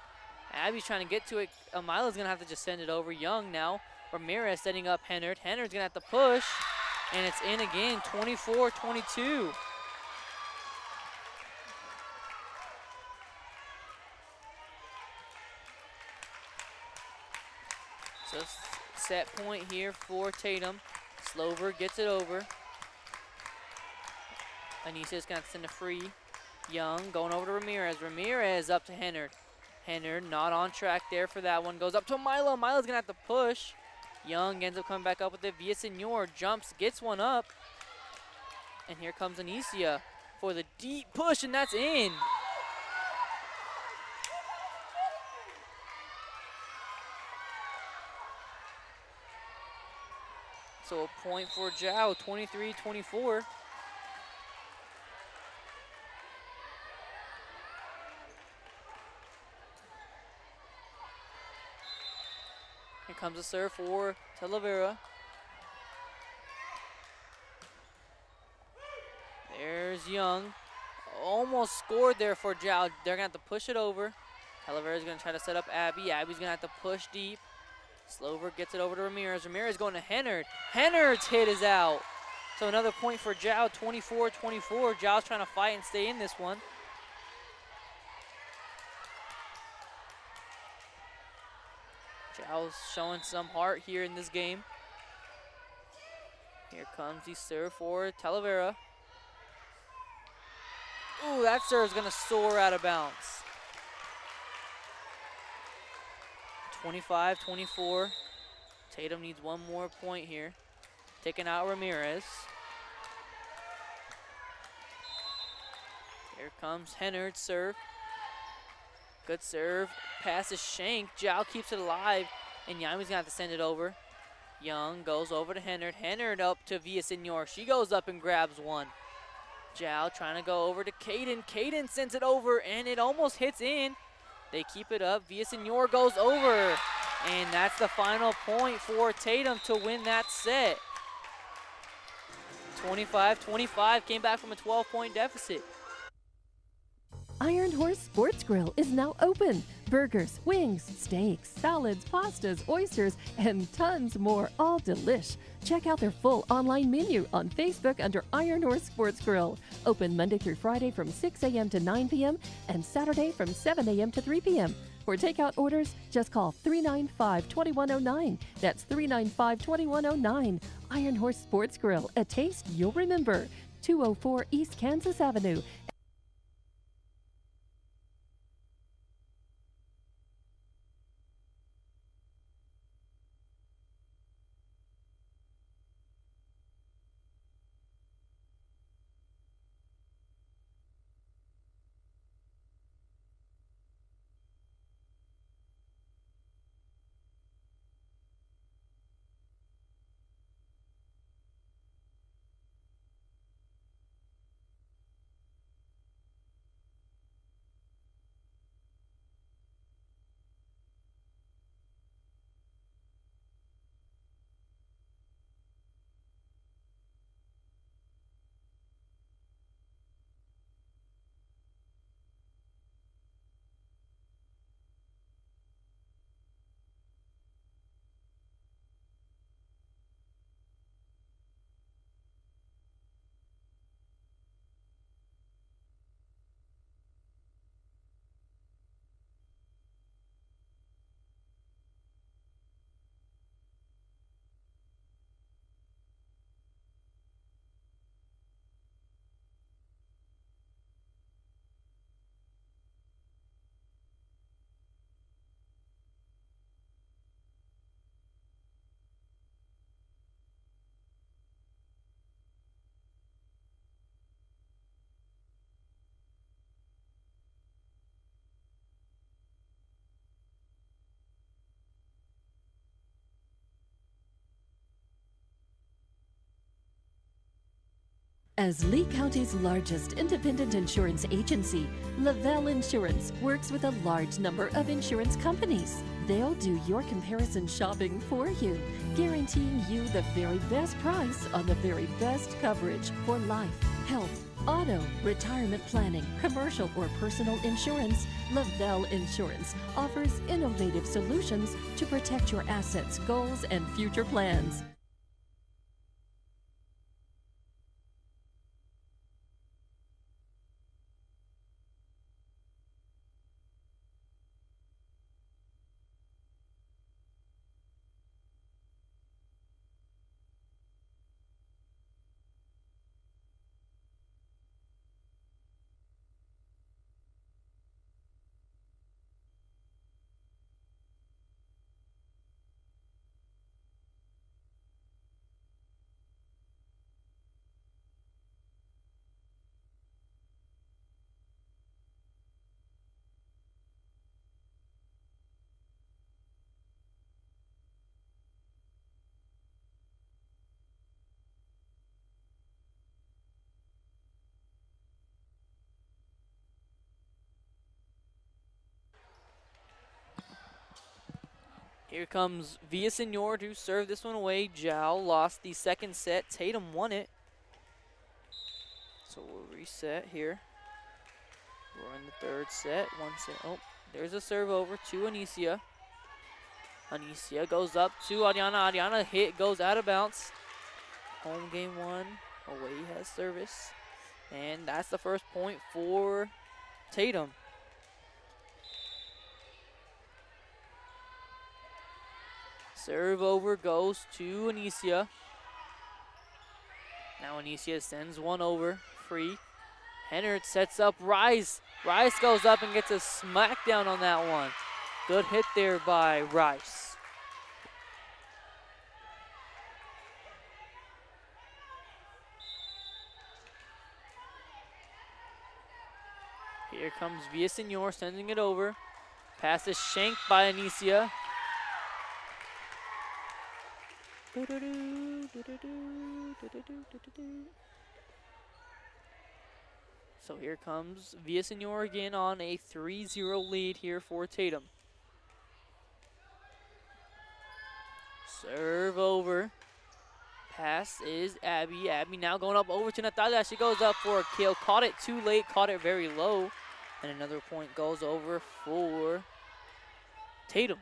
Abby's trying to get to it. Amila's going to have to just send it over. Young now. Ramirez setting up Hennard. Hennard's going to have to push. And it's in again, 24-22. So set point here for Tatum. Slover gets it over. Anisia's going to send a free. Young going over to Ramirez. Ramirez up to Hennard. Hennard not on track there for that one. Goes up to Milo. Milo's going to have to push. Young ends up coming back up with it. Villasenor jumps, gets one up. And here comes Anicia for the deep push, and that's in. So a point for Zhao, 23-24. Here comes a serve for Talavera. There's Young. Almost scored there for Zhao. They're going to have to push it over. Talavera's going to try to set up Abby. Abby's going to have to push deep. Slover gets it over to Ramirez. Ramirez going to Hennard. Hennard's hit is out. So another point for Zhao, 24-24. Zhao's trying to fight and stay in this one. Zhao's showing some heart here in this game. Here comes the serve for Talavera. Ooh, that serve's gonna soar out of bounds. 25-24. Tatum needs one more point here. Taking out Ramirez. Here comes Hennard's serve. Good serve. Pass is shanked. Zhao keeps it alive, and Yami's gonna have to send it over. Young goes over to Hennard. Hennard up to Villasenor. She goes up and grabs one. Zhao trying to go over to Caden. Caden sends it over, and it almost hits in. They keep it up. Villasenor goes over, and that's the final point for Tatum to win that set. 25-25, came back from a 12-point deficit. Iron Horse Sports Grill is now open. Burgers, wings, steaks, salads, pastas, oysters, and tons more, all delish. Check out their full online menu on Facebook under Iron Horse Sports Grill. Open Monday through Friday from 6 a.m. to 9 p.m. and Saturday from 7 a.m. to 3 p.m. For takeout orders, just call 395-2109. That's 395-2109. Iron Horse Sports Grill, a taste you'll remember. 204 East Kansas Avenue. As Lee County's largest independent insurance agency, Lavelle Insurance works with a large number of insurance companies. They'll do your comparison shopping for you, guaranteeing you the very best price on the very best coverage for life, health, auto, retirement planning, commercial or personal insurance. Lavelle Insurance offers innovative solutions to protect your assets, goals, and future plans. Here comes Villasenor to serve this one away. Zhao lost the second set. Tatum won it. So we'll reset here. We're in the third set. One set. Oh, there's a serve over to Anicia. Anicia goes up to Ariana. Ariana hit, goes out of bounds. Home game one. Away has service. And that's the first point for Tatum. Serve over goes to Anicia. Now Anicia sends one over, free. Hennard sets up Rice. Rice goes up and gets a smackdown on that one. Good hit there by Rice. Here comes Villasenor sending it over. Pass is shanked by Anicia. So here comes Villasenor again on a 3-0 lead here for Tatum. Serve over. Pass is Abby. Abby now going up over to Natalia. She goes up for a kill. Caught it too late. Caught it very low. And another point goes over for Tatum.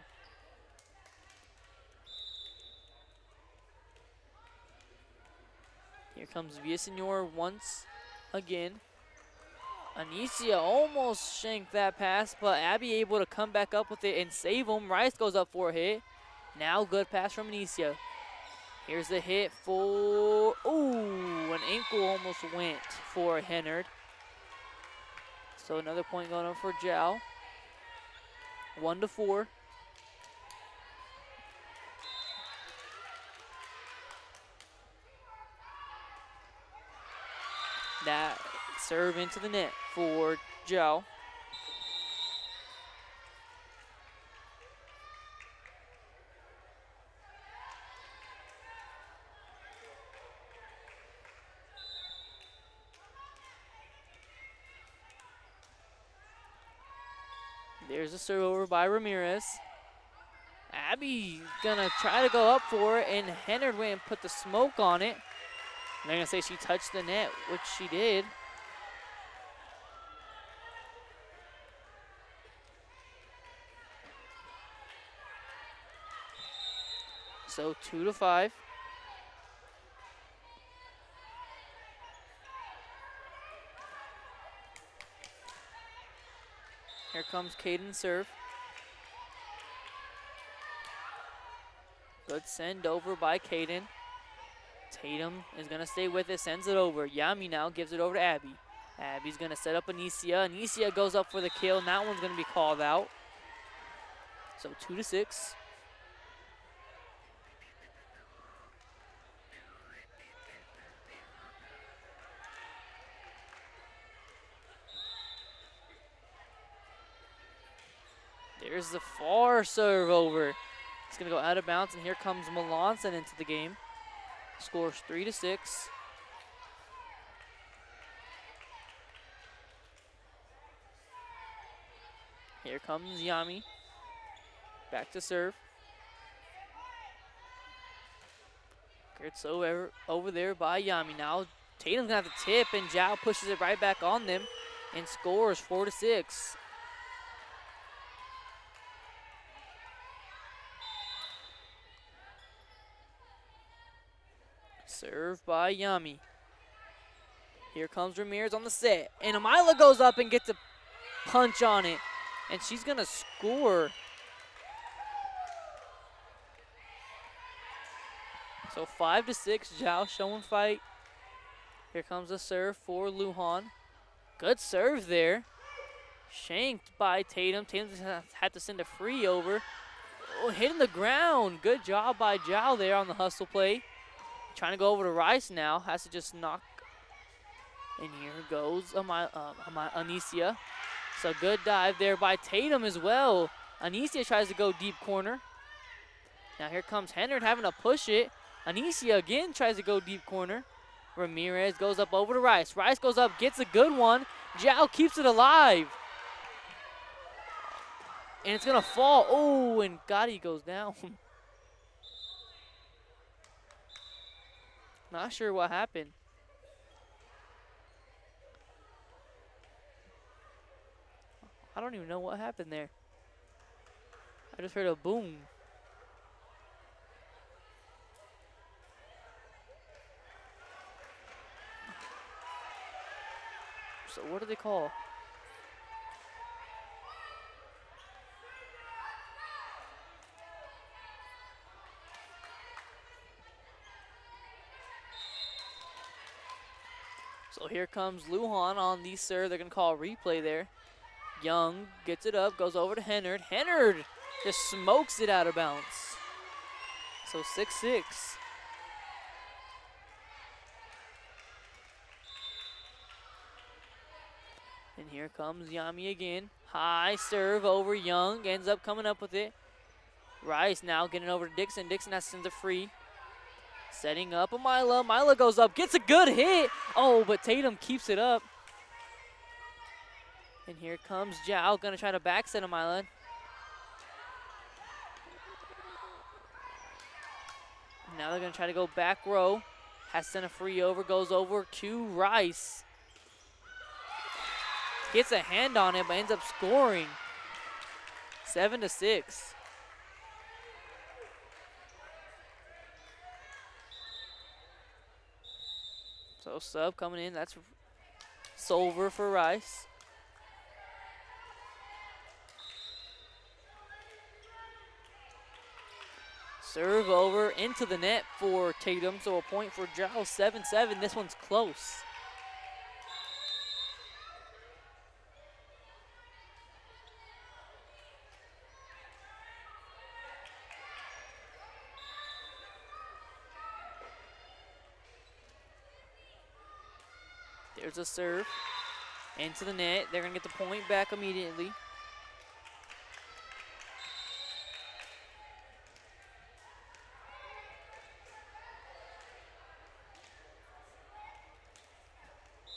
Here comes Villasenor once again. Anicia almost shanked that pass, but Abby able to come back up with it and save him. Rice goes up for a hit. Now good pass from Anicia. Here's the hit for, ooh, an ankle almost went for Hennard. So another point going up for Zhao. 1-4. That serve into the net for Zhao. There's a serve over by Ramirez. Abby gonna try to go up for it, and Hennard went and put the smoke on it. And they're gonna say she touched the net, which she did. So 2-5. Here comes Caden's serve. Good send over by Caden. Tatum is gonna stay with it, sends it over. Yami now gives it over to Abby. Abby's gonna set up Anicia. Anicia goes up for the kill, and that one's gonna be called out. So 2-6. There's the far serve over. It's gonna go out of bounds, and here comes Melanson into the game. Scores 3-6. Here comes Yami. Back to serve. It's over there by Yami. Now Tatum's gonna have to tip, and Zhao pushes it right back on them and scores 4-6. Serve by Yami. Here comes Ramirez on the set. And Amila goes up and gets a punch on it. And she's going to score. So 5-6, Zhao showing fight. Here comes a serve for Lujan. Good serve there. Shanked by Tatum. Tatum had to send a free over. Oh, hitting the ground. Good job by Zhao there on the hustle play. Trying to go over to Rice now. Has to just knock. And here goes Anicia. So good dive there by Tatum as well. Anicia tries to go deep corner. Now here comes Hennard having to push it. Anicia again tries to go deep corner. Ramirez goes up over to Rice. Rice goes up, gets a good one. Zhao keeps it alive. And it's going to fall. Oh, and Gotti goes down. Not sure what happened. I don't even know what happened there. I just heard a boom. So what do they call? So here comes Lujan on the serve. They're going to call a replay there. Young gets it up, goes over to Hennard. Hennard just smokes it out of bounds. So 6-6. And here comes Yami again. High serve over Young. Ends up coming up with it. Rice now getting over to Dixon. Dixon has to send a free. Setting up a Mila. Mila goes up, gets a good hit. Oh, but Tatum keeps it up. And here comes Zhao, gonna try to back set a Mila. Now they're gonna try to go back row. Has to send a free over, goes over to Rice. Gets a hand on it, but ends up scoring. 7-6. So sub coming in, that's Solver for Rice. Serve over into the net for Tatum, so a point for Giles, 7-7. This one's close. There's a serve into the net. They're going to get the point back immediately.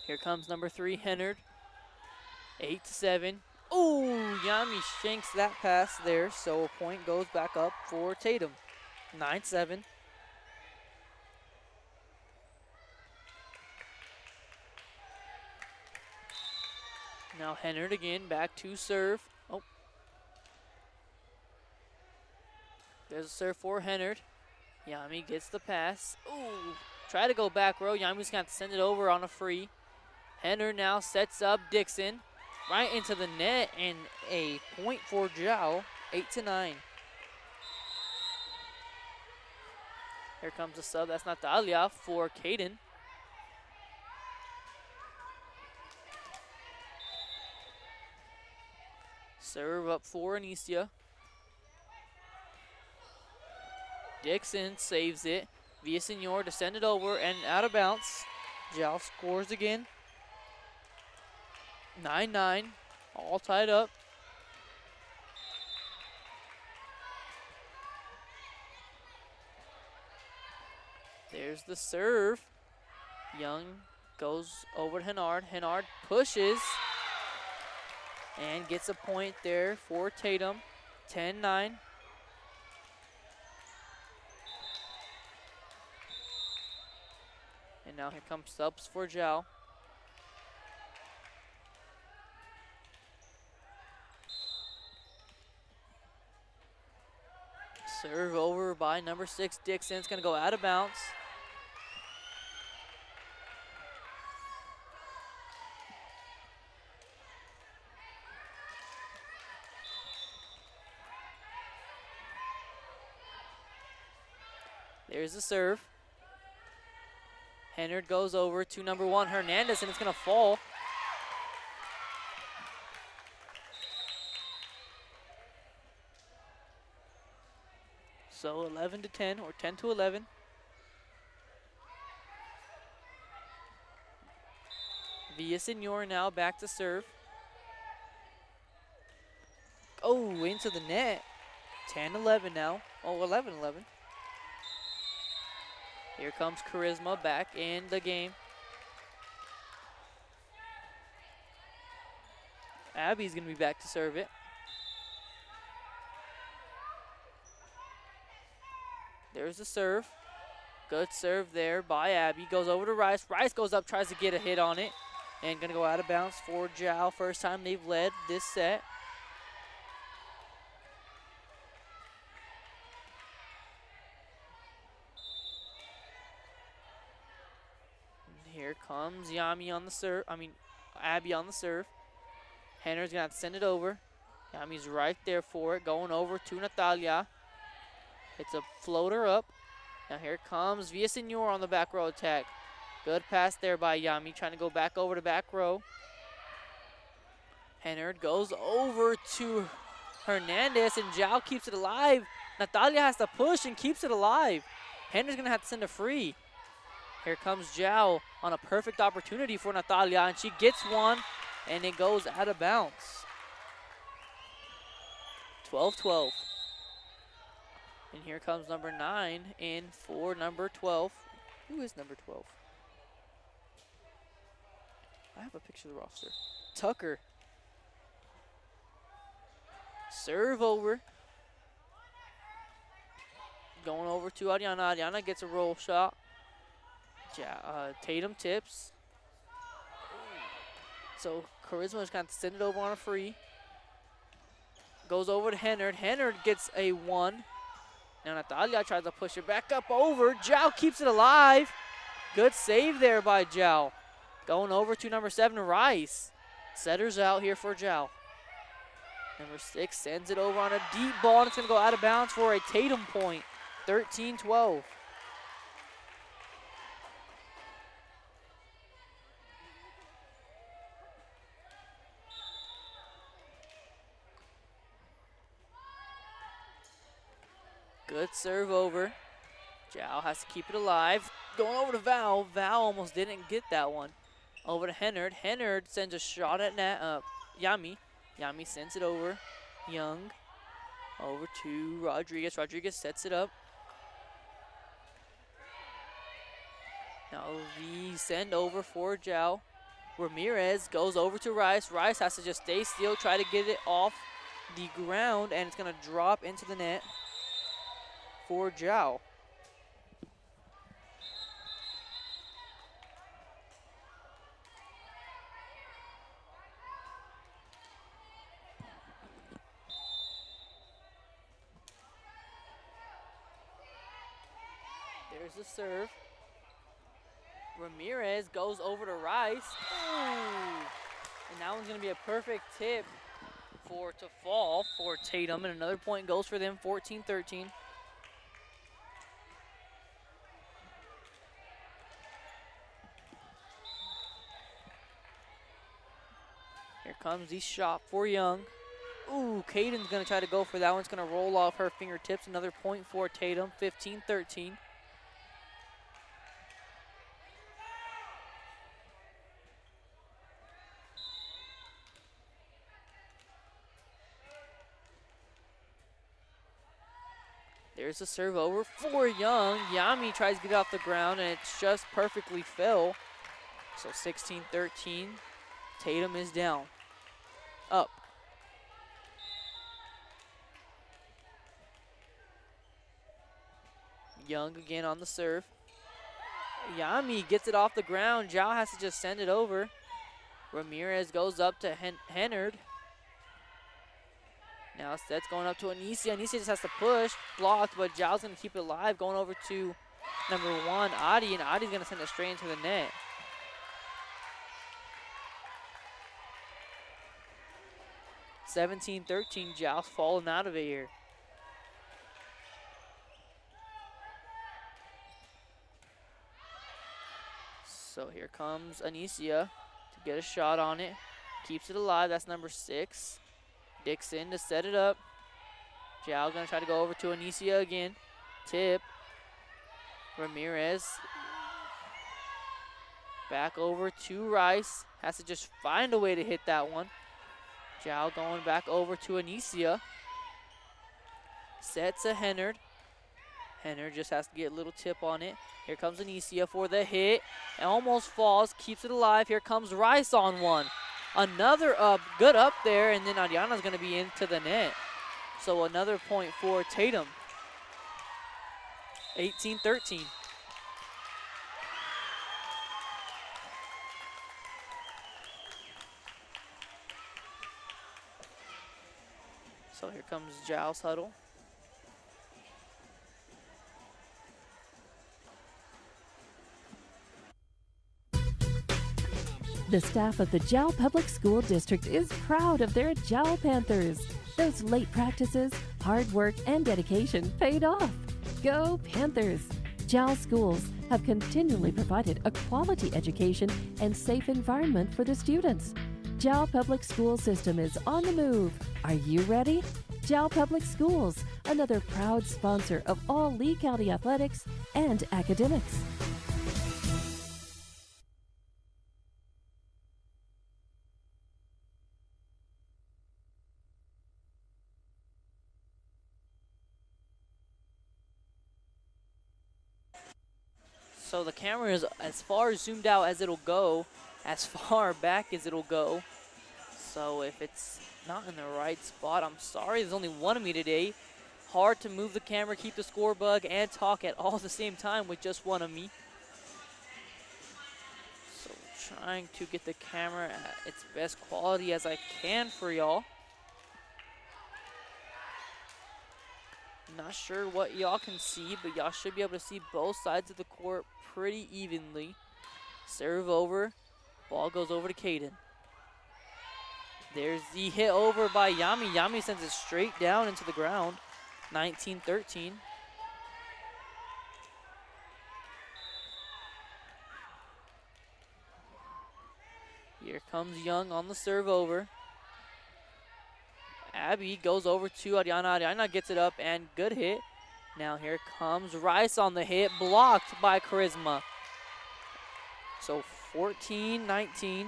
Here comes number 3, Hennard. 8-7. Ooh, Yami shanks that pass there, so a point goes back up for Tatum. 9-7. Now Hennard again, back to serve. Oh. There's a serve for Hennard. Yami gets the pass. Ooh, try to go back row. Yami's going to send it over on a free. Hennard now sets up Dixon right into the net, and a point for Zhao, 8-9. Here comes the sub. That's Natalia for Caden. Serve up for Anicia. Dixon saves it. Villasenor to send it over and out of bounds. Zhao scores again. 9-9, all tied up. There's the serve. Young goes over to Hennard. Hennard pushes and gets a point there for Tatum. 10-9. And now here comes subs for Zhao. Serve over by number 6, Dixon. It's going to go out of bounds. There's the serve. Hennard goes over to number 1, Hernandez, and it's going to fall. So 11-10 or 10-11. Villasenor now back to serve. Oh, into the net. 10-11 now. Oh, 11-11. Here comes Charisma back in the game. Abby's going to be back to serve it. There's the serve. Good serve there by Abby. Goes over to Rice. Rice goes up, tries to get a hit on it. And going to go out of bounds for Zhao. First time they've led this set. And here comes Yami on the serve. Abby on the serve. Henner's going to have to send it over. Yami's right there for it. Going over to Natalia. It's a floater up. Now here comes Villasenor on the back row attack. Good pass there by Yami, trying to go back over to back row. Hennard goes over to Hernandez, and Zhao keeps it alive. Natalia has to push and keeps it alive. Hennard's going to have to send a free. Here comes Zhao on a perfect opportunity for Natalia, and she gets one, and it goes out of bounds. 12-12. And here comes number 9 in for number 12. Who is number 12? I have a picture of the roster. Tucker. Serve over. Going over to Ariana. Ariana gets a roll shot. Tatum tips. So Charisma is going to send it over on a free. Goes over to Hennard. Hennard gets a 1. Now Natalia tries to push it back up over. Zhao keeps it alive. Good save there by Zhao. Going over to number 7, Rice. Setters out here for Zhao. Number 6 sends it over on a deep ball, and it's going to go out of bounds for a Tatum point. 13-12. Good serve over. Zhao has to keep it alive. Going over to Val. Val almost didn't get that one. Over to Hennard. Hennard sends a shot at Yami. Yami sends it over. Young. Over to Rodriguez. Rodriguez sets it up. Now the send over for Zhao. Ramirez goes over to Rice. Rice has to just stay still, try to get it off the ground, and it's going to drop into the net for Zhao. There's the serve. Ramirez goes over to Rice. Ooh. And that one's going to be a perfect tip to fall for Tatum. And another point goes for them, 14-13. Here comes the shot for Young. Ooh, Caden's going to try to go for that one. It's going to roll off her fingertips. Another point for Tatum, 15-13. There's a serve over for Young. Yami tries to get off the ground, and it's just perfectly fell. So 16-13. Tatum is down. Up. Young again on the serve. Yami gets it off the ground. Zhao has to just send it over. Ramirez goes up to Hennard. Now that's going up to Anicia. Anicia just has to push. Blocked, but Zhao's going to keep it alive. Going over to number 1, Adi, and Adi's going to send it straight into the net. (17-13). Zhao's falling out of it here. So here comes Anicia to get a shot on it. Keeps it alive. That's number 6. Dixon to set it up. Zhao gonna try to go over to Anicia again. Tip. Ramirez. Back over to Rice. Has to just find a way to hit that one. Zhao going back over to Anicia. Sets a Hennard. Hennard just has to get a little tip on it. Here comes Anicia for the hit. And almost falls. Keeps it alive. Here comes Rice on one. Another good up there, and then Ariana's going to be into the net. So another point for Tatum. 18-13. So here comes Zhao's huddle. The staff of the Jowl Public School District is proud of their Jowl Panthers. Those late practices, hard work, and dedication paid off. Go Panthers! JAL schools have continually provided a quality education and safe environment for the students. JAL Public School System is on the move. Are you ready? JAL Public Schools, another proud sponsor of all Lee County athletics and academics. So the camera is as far zoomed out as it'll go, as far back as it'll go. So if it's not in the right spot, I'm sorry. There's only one of me today. Hard to move the camera, keep the score bug, and talk at all the same time with just one of me. So trying to get the camera at its best quality as I can for y'all. Not sure what y'all can see, but y'all should be able to see both sides of the court pretty evenly. Serve over, ball goes over to Caden. There's the hit over by Yami. Yami sends it straight down into the ground. 19-13. Here comes Young on the serve over. Abby goes over to Ariana. Ariana gets it up and good hit. Now here comes Rice on the hit, blocked by Charisma. So 14-19.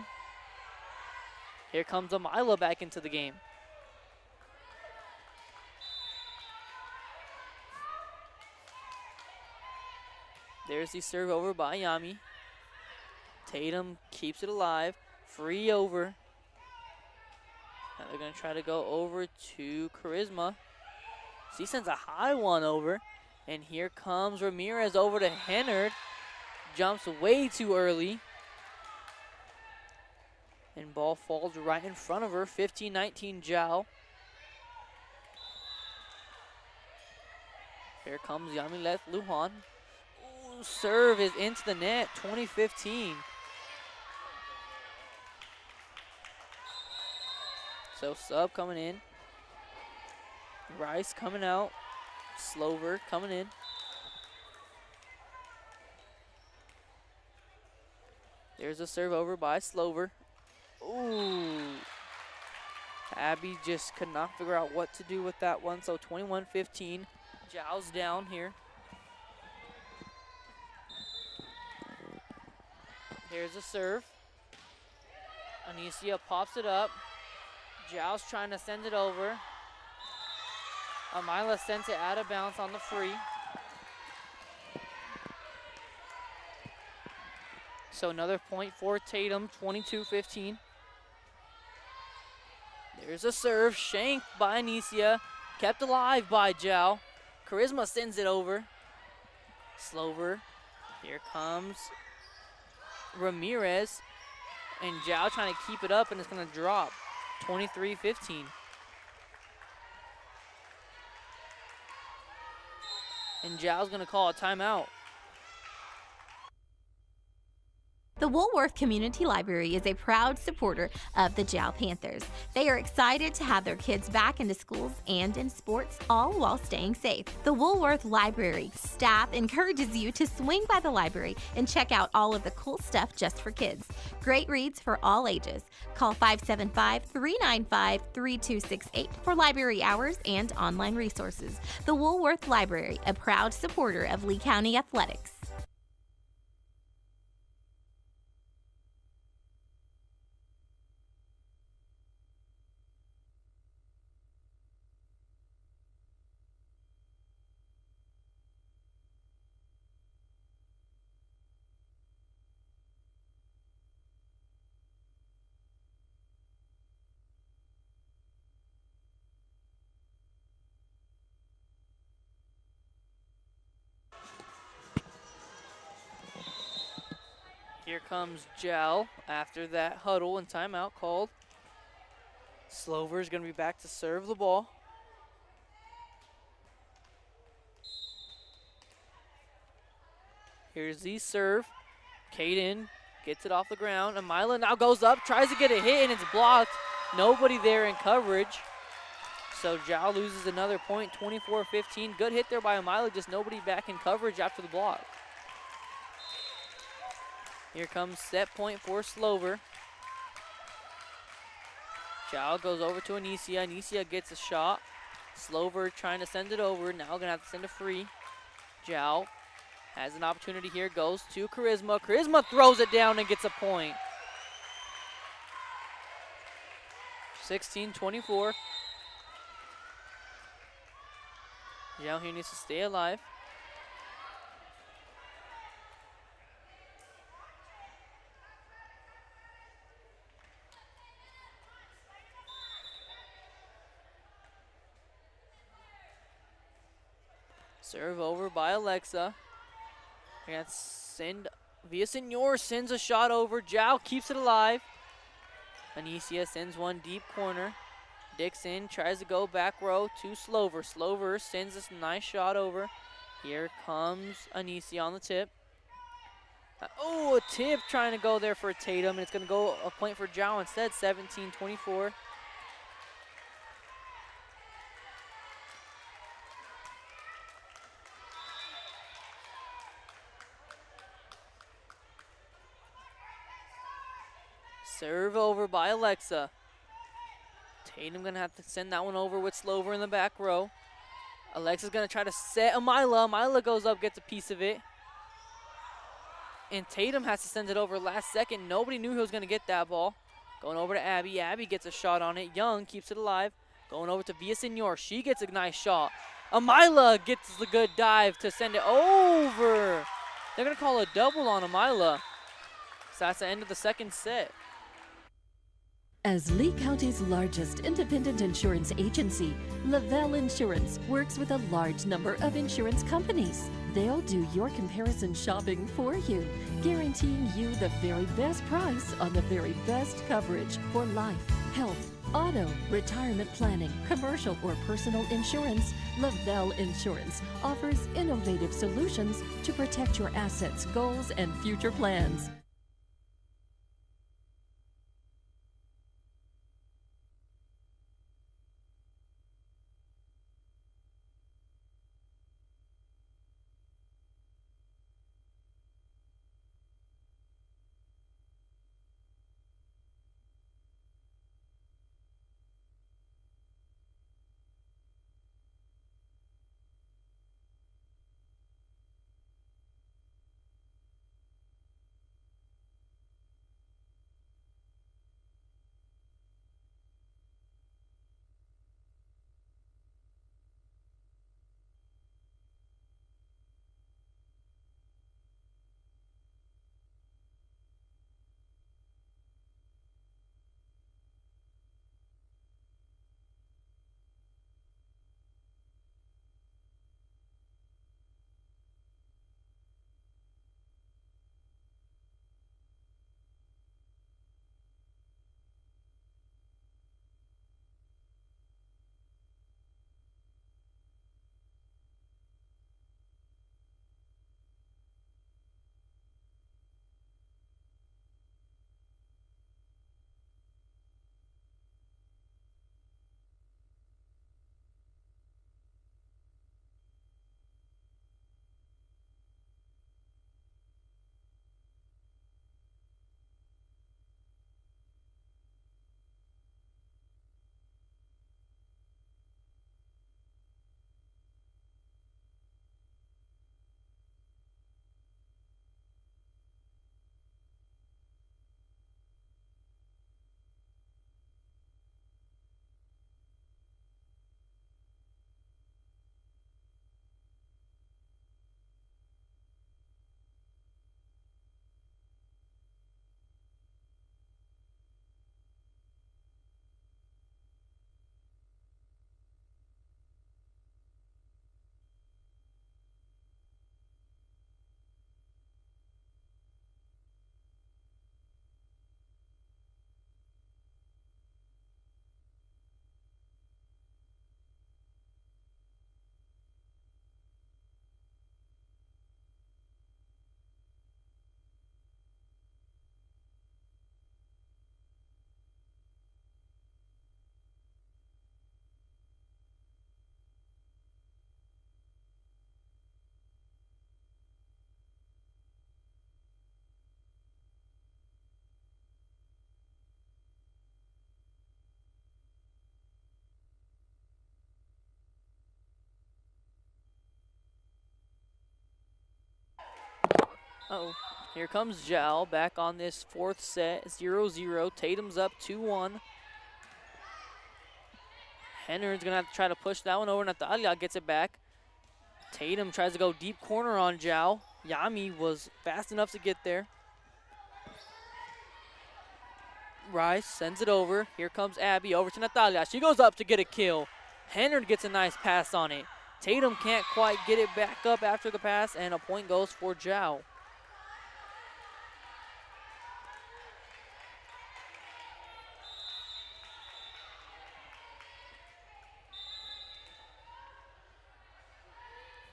Here comes Amila back into the game. There's the serve over by Yami. Tatum keeps it alive. Free over. Now they're going to try to go over to Charisma. She sends a high one over. And here comes Ramirez over to Hennard. Jumps way too early. And ball falls right in front of her. 15-19 Zhao. Here comes Yami left Lujan. Ooh, serve is into the net. 20-15. So sub coming in. Rice coming out. Slover coming in. There's a serve over by Slover. Ooh. Abby just could not figure out what to do with that one. So 21-15. Zhao's down here. Here's a serve. Anicia pops it up. Zhao's trying to send it over. Amila sent it out of bounds on the free. So another point for Tatum, 22-15. There's a serve, shanked by Anicia, kept alive by Zhao. Charisma sends it over. Slover, here comes Ramirez. And Zhao trying to keep it up, and it's gonna drop, 23-15. And Zhao's gonna call a timeout. The Woolworth Community Library is a proud supporter of the JAL Panthers. They are excited to have their kids back into schools and in sports, all while staying safe. The Woolworth Library staff encourages you to swing by the library and check out all of the cool stuff just for kids. Great reads for all ages. Call 575-395-3268 for library hours and online resources. The Woolworth Library, a proud supporter of Lee County athletics. Here comes Zhao after that huddle and timeout called. Slover's going to be back to serve the ball. Here's the serve. Caden gets it off the ground. Amila now goes up, tries to get a hit, and it's blocked. Nobody there in coverage. So Zhao loses another point, 24-15. Good hit there by Amila, just nobody back in coverage after the block. Here comes set point for Slover. Zhao goes over to Anicia. Anicia gets a shot. Slover trying to send it over. Now gonna have to send a free. Zhao has an opportunity here. Goes to Charisma. Charisma throws it down and gets a point. 16-24. Zhao here needs to stay alive. Serve over by Alexa. They're gonna send, Villasenor sends a shot over. Zhao keeps it alive. Anicia sends one deep corner. Dixon tries to go back row to Slover. Slover sends this nice shot over. Here comes Anicia on the tip. Oh, a tip trying to go there for Tatum, and it's gonna go a point for Zhao instead, 17-24. Serve over by Alexa. Tatum gonna have to send that one over with Slover in the back row. Alexa's gonna try to set Amila. Amila goes up, gets a piece of it. And Tatum has to send it over last second. Nobody knew he was gonna get that ball. Going over to Abby. Abby gets a shot on it. Young keeps it alive. Going over to Villasenor. She gets a nice shot. Amila gets the good dive to send it over. They're gonna call a double on Amila. So that's the end of the second set. As Lee County's largest independent insurance agency, Lavelle Insurance works with a large number of insurance companies. They'll do your comparison shopping for you, guaranteeing you the very best price on the very best coverage for life, health, auto, retirement planning, commercial or personal insurance. Lavelle Insurance offers innovative solutions to protect your assets, goals, and future plans. Uh-oh. Here comes Zhao back on this fourth set, 0-0. Tatum's up 2-1. Henner's going to have to try to push that one over. Natalia gets it back. Tatum tries to go deep corner on Zhao. Yami was fast enough to get there. Rice sends it over. Here comes Abby over to Natalia. She goes up to get a kill. Henner gets a nice pass on it. Tatum can't quite get it back up after the pass, and a point goes for Zhao.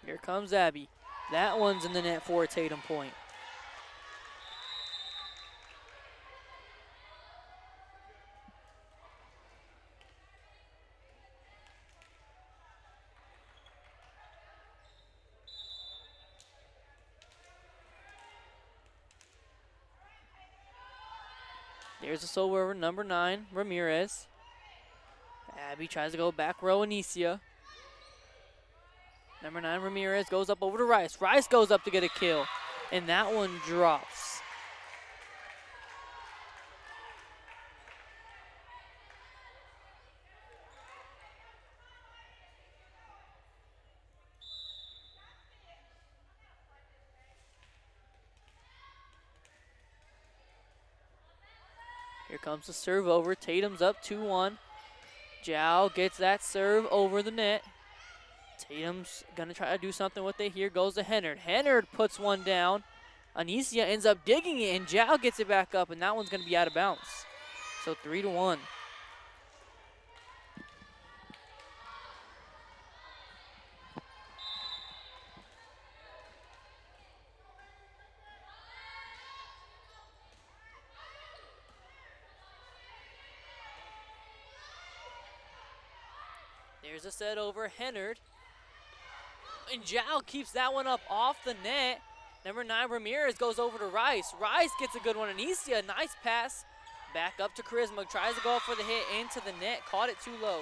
Here comes Abby. That one's in the net for a Tatum point. There's a solo over, number 9, Ramirez. Abby tries to go back row, Anicia. Number 9, Ramirez goes up over to Rice. Rice goes up to get a kill, and that one drops. Here comes the serve over. Tatum's up 2-1. Zhao gets that serve over the net. Tatum's going to try to do something with it. Here goes to Hennard. Hennard puts one down. Anicia ends up digging it, and Zhao gets it back up, and that one's going to be out of bounds. So 3-1. There's a set over Hennard. And Zhao keeps that one up off the net. Number 9, Ramirez goes over to Rice. Rice gets a good one. Anicia, nice pass. Back up to Charisma. Tries to go up for the hit into the net. Caught it too low.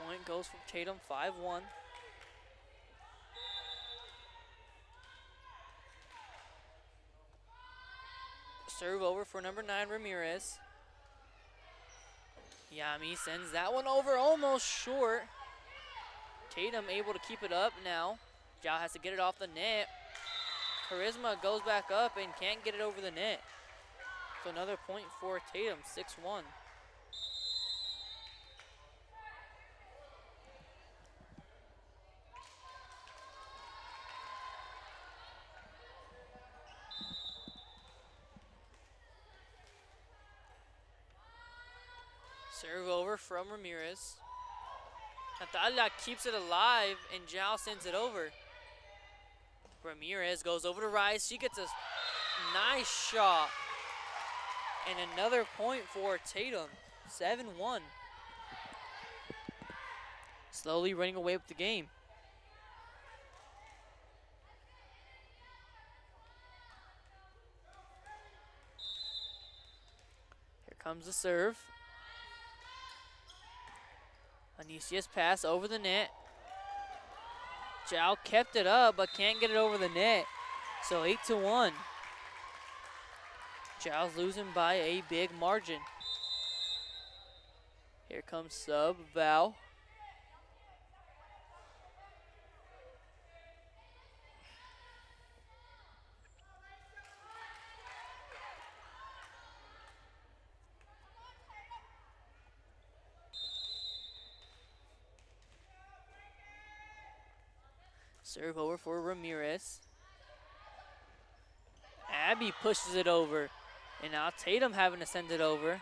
Point goes from Tatum, 5-1. Serve over for number 9, Ramirez. Yami sends that one over, almost short. Tatum able to keep it up now. Zhao has to get it off the net. Charisma goes back up and can't get it over the net. So another point for Tatum, 6-1. Serve over from Ramirez. Natalia keeps it alive, and Zhao sends it over. Ramirez goes over to Rice. She gets a nice shot. And another point for Tatum, 7-1. Slowly running away with the game. Here comes the serve. Anicia's pass over the net. Zhao kept it up, but can't get it over the net. So 8-1. Zhao's losing by a big margin. Here comes sub, Val. Serve over for Ramirez. Abby pushes it over. And now Tatum having to send it over.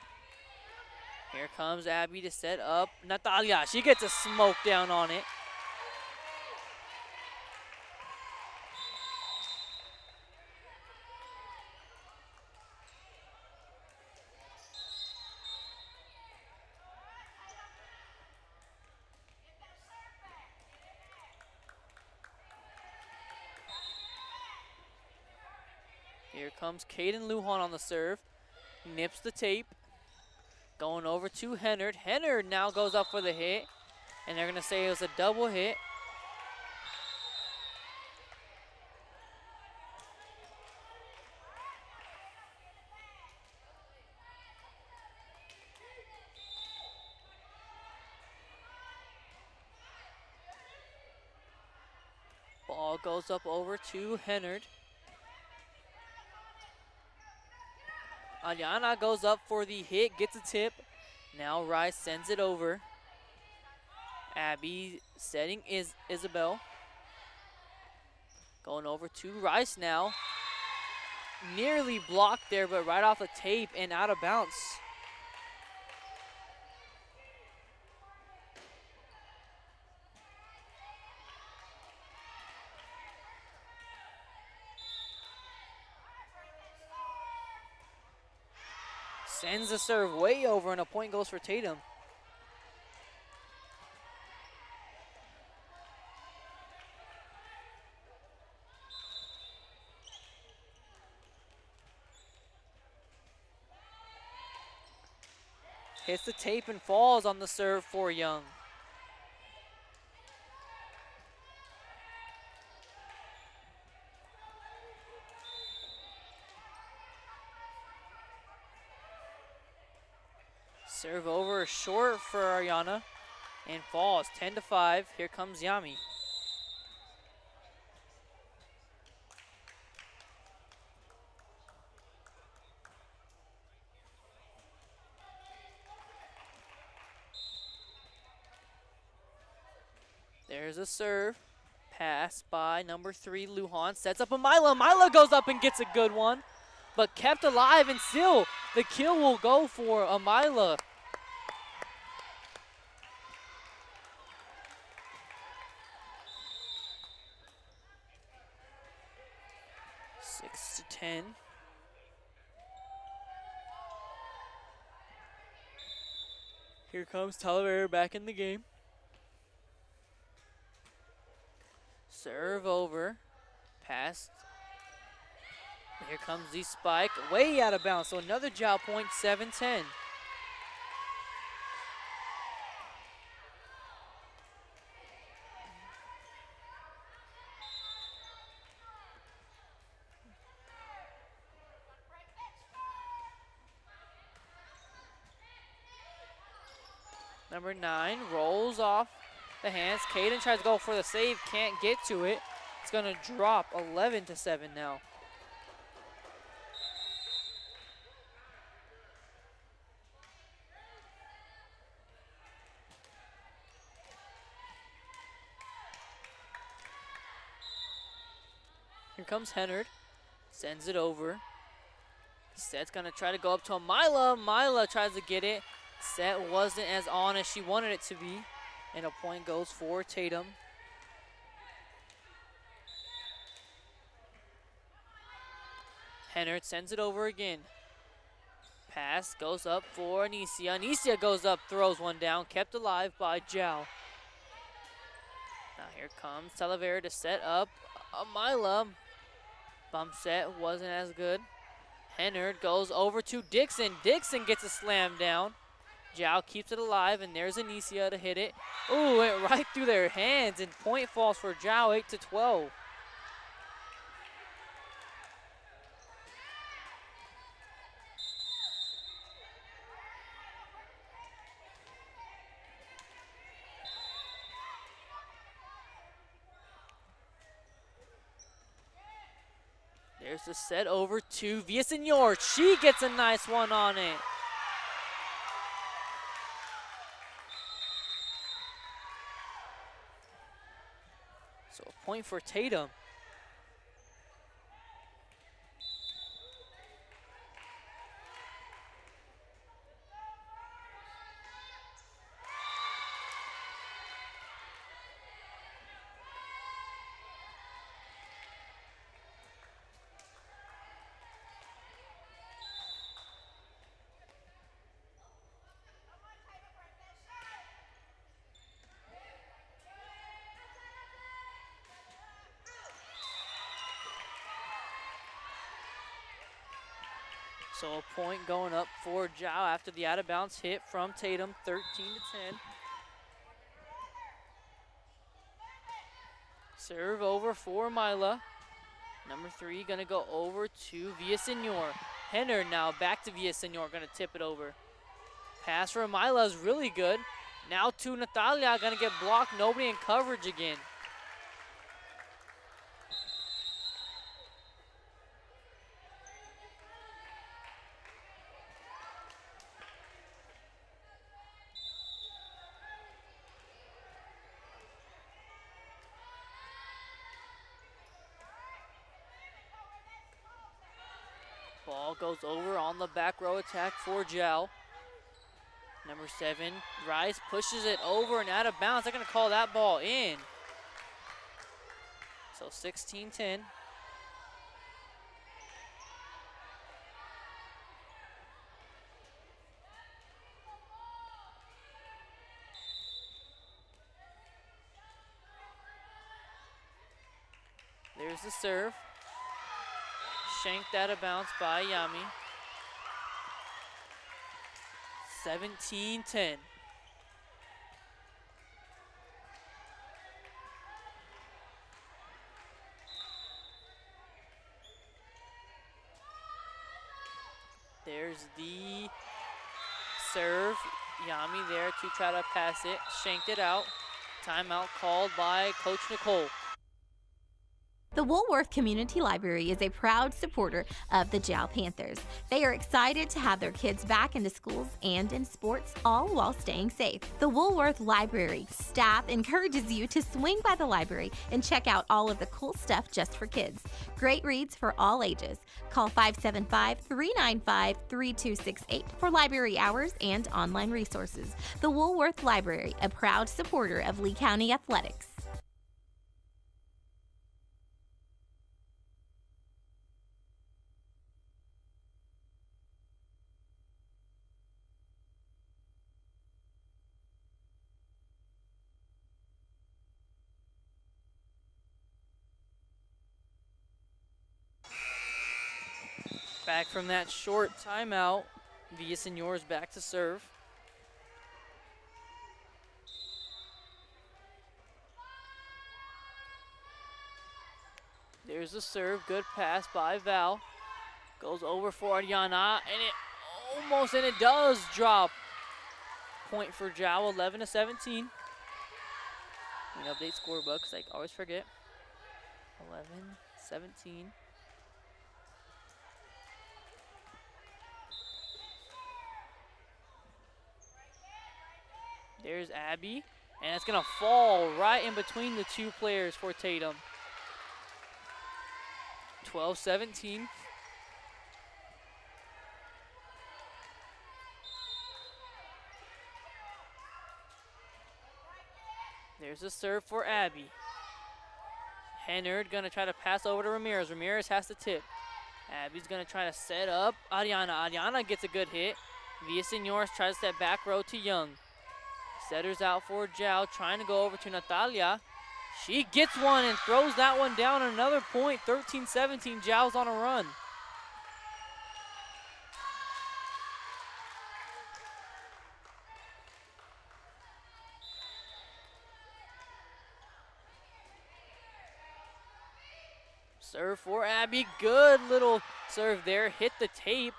Here comes Abby to set up Natalia. She gets a smoke down on it. comes Caden Lujan on the serve. Nips the tape. Going over to Hennard. Hennard now goes up for the hit. And they're going to say it was a double hit. Ball goes up over to Hennard. Ayana goes up for the hit, gets a tip. Now Rice sends it over. Abby setting Isabel. Going over to Rice now. Nearly blocked there, but right off the tape and out of bounds. Sends the serve way over, and a point goes for Tatum. Hits the tape and falls on the serve for Young. Serve over short for Ariana and falls 10-5. Here comes Yami. There's a serve. Pass by number 3, Lujan. Sets up a Mila. Mila goes up and gets a good one, but kept alive, and still the kill will go for Amila. to 10. Here comes Talavera back in the game. Serve over. Pass. Here comes the spike. Way out of bounds. So another job point, 7-10. Number 9 rolls off the hands. Caden tries to go for the save, can't get to it. It's going to drop 11-7 now. Here comes Hennard. Sends it over. Set's going to try to go up to a Mila. Mila tries to get it. Set wasn't as on as she wanted it to be. And a point goes for Tatum. Hennard sends it over again. Pass goes up for Anicia. Anicia goes up, throws one down, kept alive by Zhao. Now here comes Talavera to set up Mila. Bump set wasn't as good. Hennard goes over to Dixon. Dixon gets a slam down. Zhao keeps it alive, and there's Anicia to hit it. Ooh, went right through their hands, and point falls for Zhao, 8-12. There's the set over to Villaseñor. She gets a nice one on it. So a point for Tatum. So a point going up for Zhao after the out-of-bounds hit from Tatum, 13-10. Serve over for Mila. Number 3 gonna go over to Villasenor. Henner now back to Villasenor, gonna tip it over. Pass from Mila is really good. Now to Natalia, gonna get blocked, nobody in coverage again. Ball goes over on the back row attack for Zhao. Number 7, Rice pushes it over and out of bounds. They're gonna call that ball in. So 16-10. There's the serve. Shanked out of bounds by Yami. 17-10. There's the serve. Yami there to try to pass it. Shanked it out. Timeout called by Coach Nicole. The Woolworth Community Library is a proud supporter of the Jal Panthers. They are excited to have their kids back into schools and in sports, all while staying safe. The Woolworth Library staff encourages you to swing by the library and check out all of the cool stuff just for kids. Great reads for all ages. Call 575-395-3268 for library hours and online resources. The Woolworth Library, a proud supporter of Lee County Athletics. Back from that short timeout, Villasenor is back to serve. There's the serve, good pass by Val. Goes over for Ariana, and it does drop. Point for Zhao, 11-17. Let me update scorebook, because I always forget. 11-17. There's Abby, and it's gonna fall right in between the two players for Tatum. 12-17. There's a serve for Abby. Hennard gonna try to pass over to Ramirez. Ramirez has to tip. Abby's gonna try to set up Ariana. Ariana gets a good hit. Villasenor tries to step back row to Young. Setters out for Zhao, trying to go over to Natalia. She gets one and throws that one down. Another point, 13-17. Zhao's on a run. Serve for Abby. Good little serve there. Hit the tape.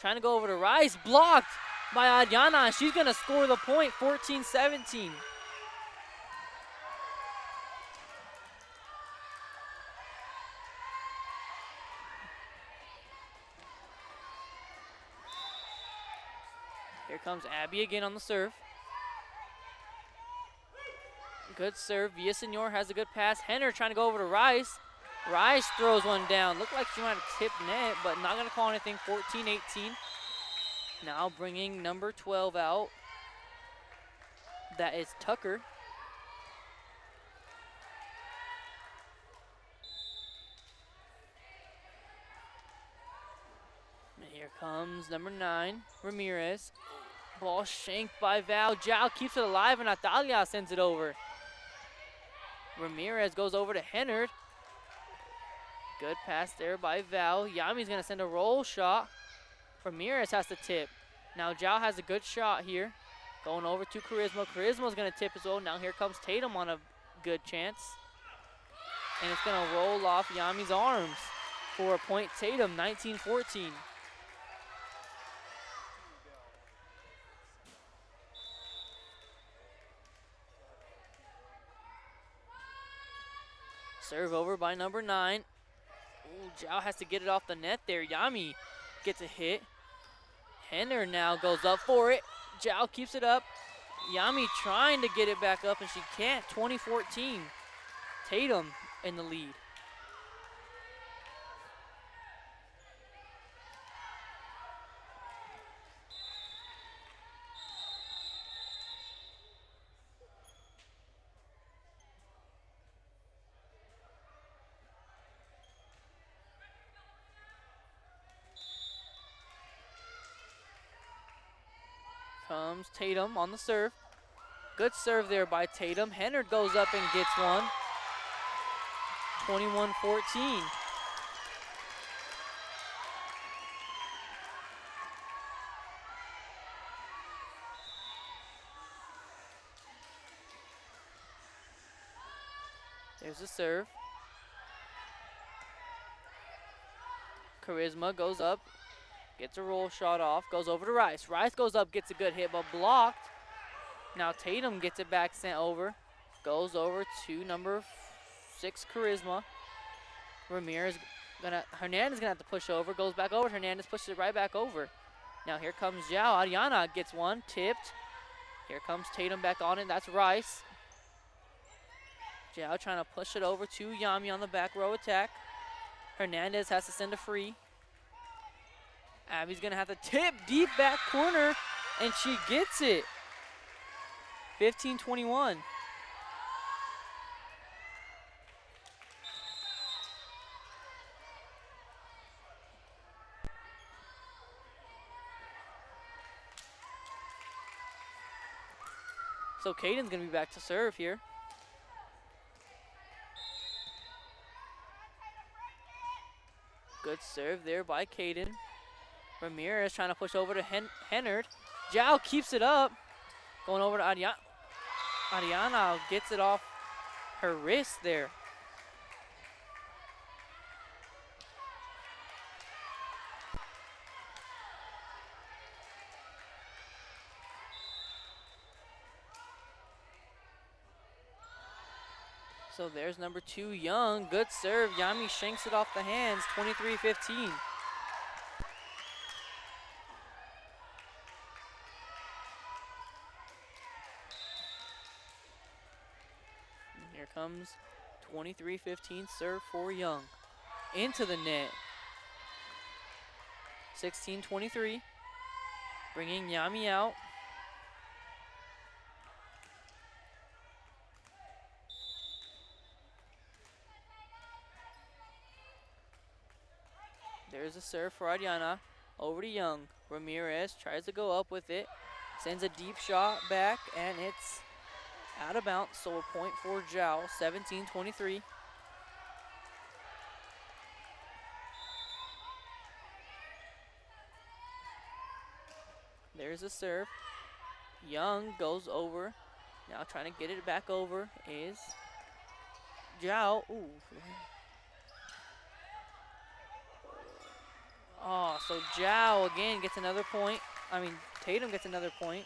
Trying to go over to Rice. Blocked by Adriana. She's going to score the point, 14-17. Here comes Abby again on the serve. Good serve. Villasenor has a good pass. Henner trying to go over to Rice. Rice throws one down. Looked like she might have tipped net, but not going to call anything. 14-18. Now bringing number 12 out. That is Tucker. And here comes number 9, Ramirez. Ball shanked by Val. Zhao keeps it alive, and Natalia sends it over. Ramirez goes over to Hennard. Good pass there by Val. Yami's going to send a roll shot. Ramirez has to tip. Now Zhao has a good shot here. Going over to Charisma. Charisma's going to tip as well. Now here comes Tatum on a good chance. And it's going to roll off Yami's arms for a point Tatum, 19-14. Serve over by number 9. Ooh, Zhao has to get it off the net there. Yami gets a hit. Henner now goes up for it. Zhao keeps it up. Yami trying to get it back up, and she can't. 20-14. Tatum in the lead. Comes Tatum on the serve. Good serve there by Tatum. Henner goes up and gets one. 21-14. There's a serve. Charisma goes up. Gets a roll shot off, goes over to Rice. Rice goes up, gets a good hit, but blocked. Now Tatum gets it back, sent over. Goes over to number 6, Charisma. Hernandez gonna have to push over. Goes back over, Hernandez pushes it right back over. Now here comes Zhao. Ariana gets one, tipped. Here comes Tatum back on it, that's Rice. Zhao trying to push it over to Yami on the back row attack. Hernandez has to send a free. Abby's gonna have to tip deep back corner, and she gets it. 15-21. So Caden's gonna be back to serve here. Good serve there by Caden. Ramirez trying to push over to Hennard. Zhao keeps it up. Going over to Ariana. Ariana gets it off her wrist there. So there's number 2, Young. Good serve. Yami shanks it off the hands. 23-15. Here comes 23-15 serve for Young. Into the net. 16-23. Bringing Yami out. There's a serve for Ariana. Over to Young. Ramirez tries to go up with it. Sends a deep shot back, and it's out of bounds, so a point for Zhao, 17-23. There's a serve. Young goes over. Now trying to get it back over is Zhao. Ooh. Oh, so Zhao again gets another point. Tatum gets another point.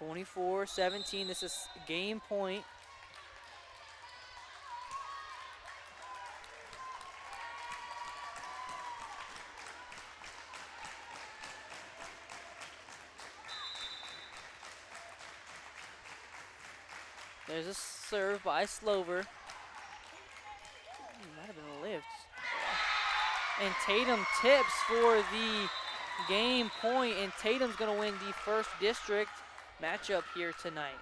24-17, this is game point. There's a serve by Slover. Might have been a lift. And Tatum tips for the game point, and Tatum's gonna win the first district matchup here tonight.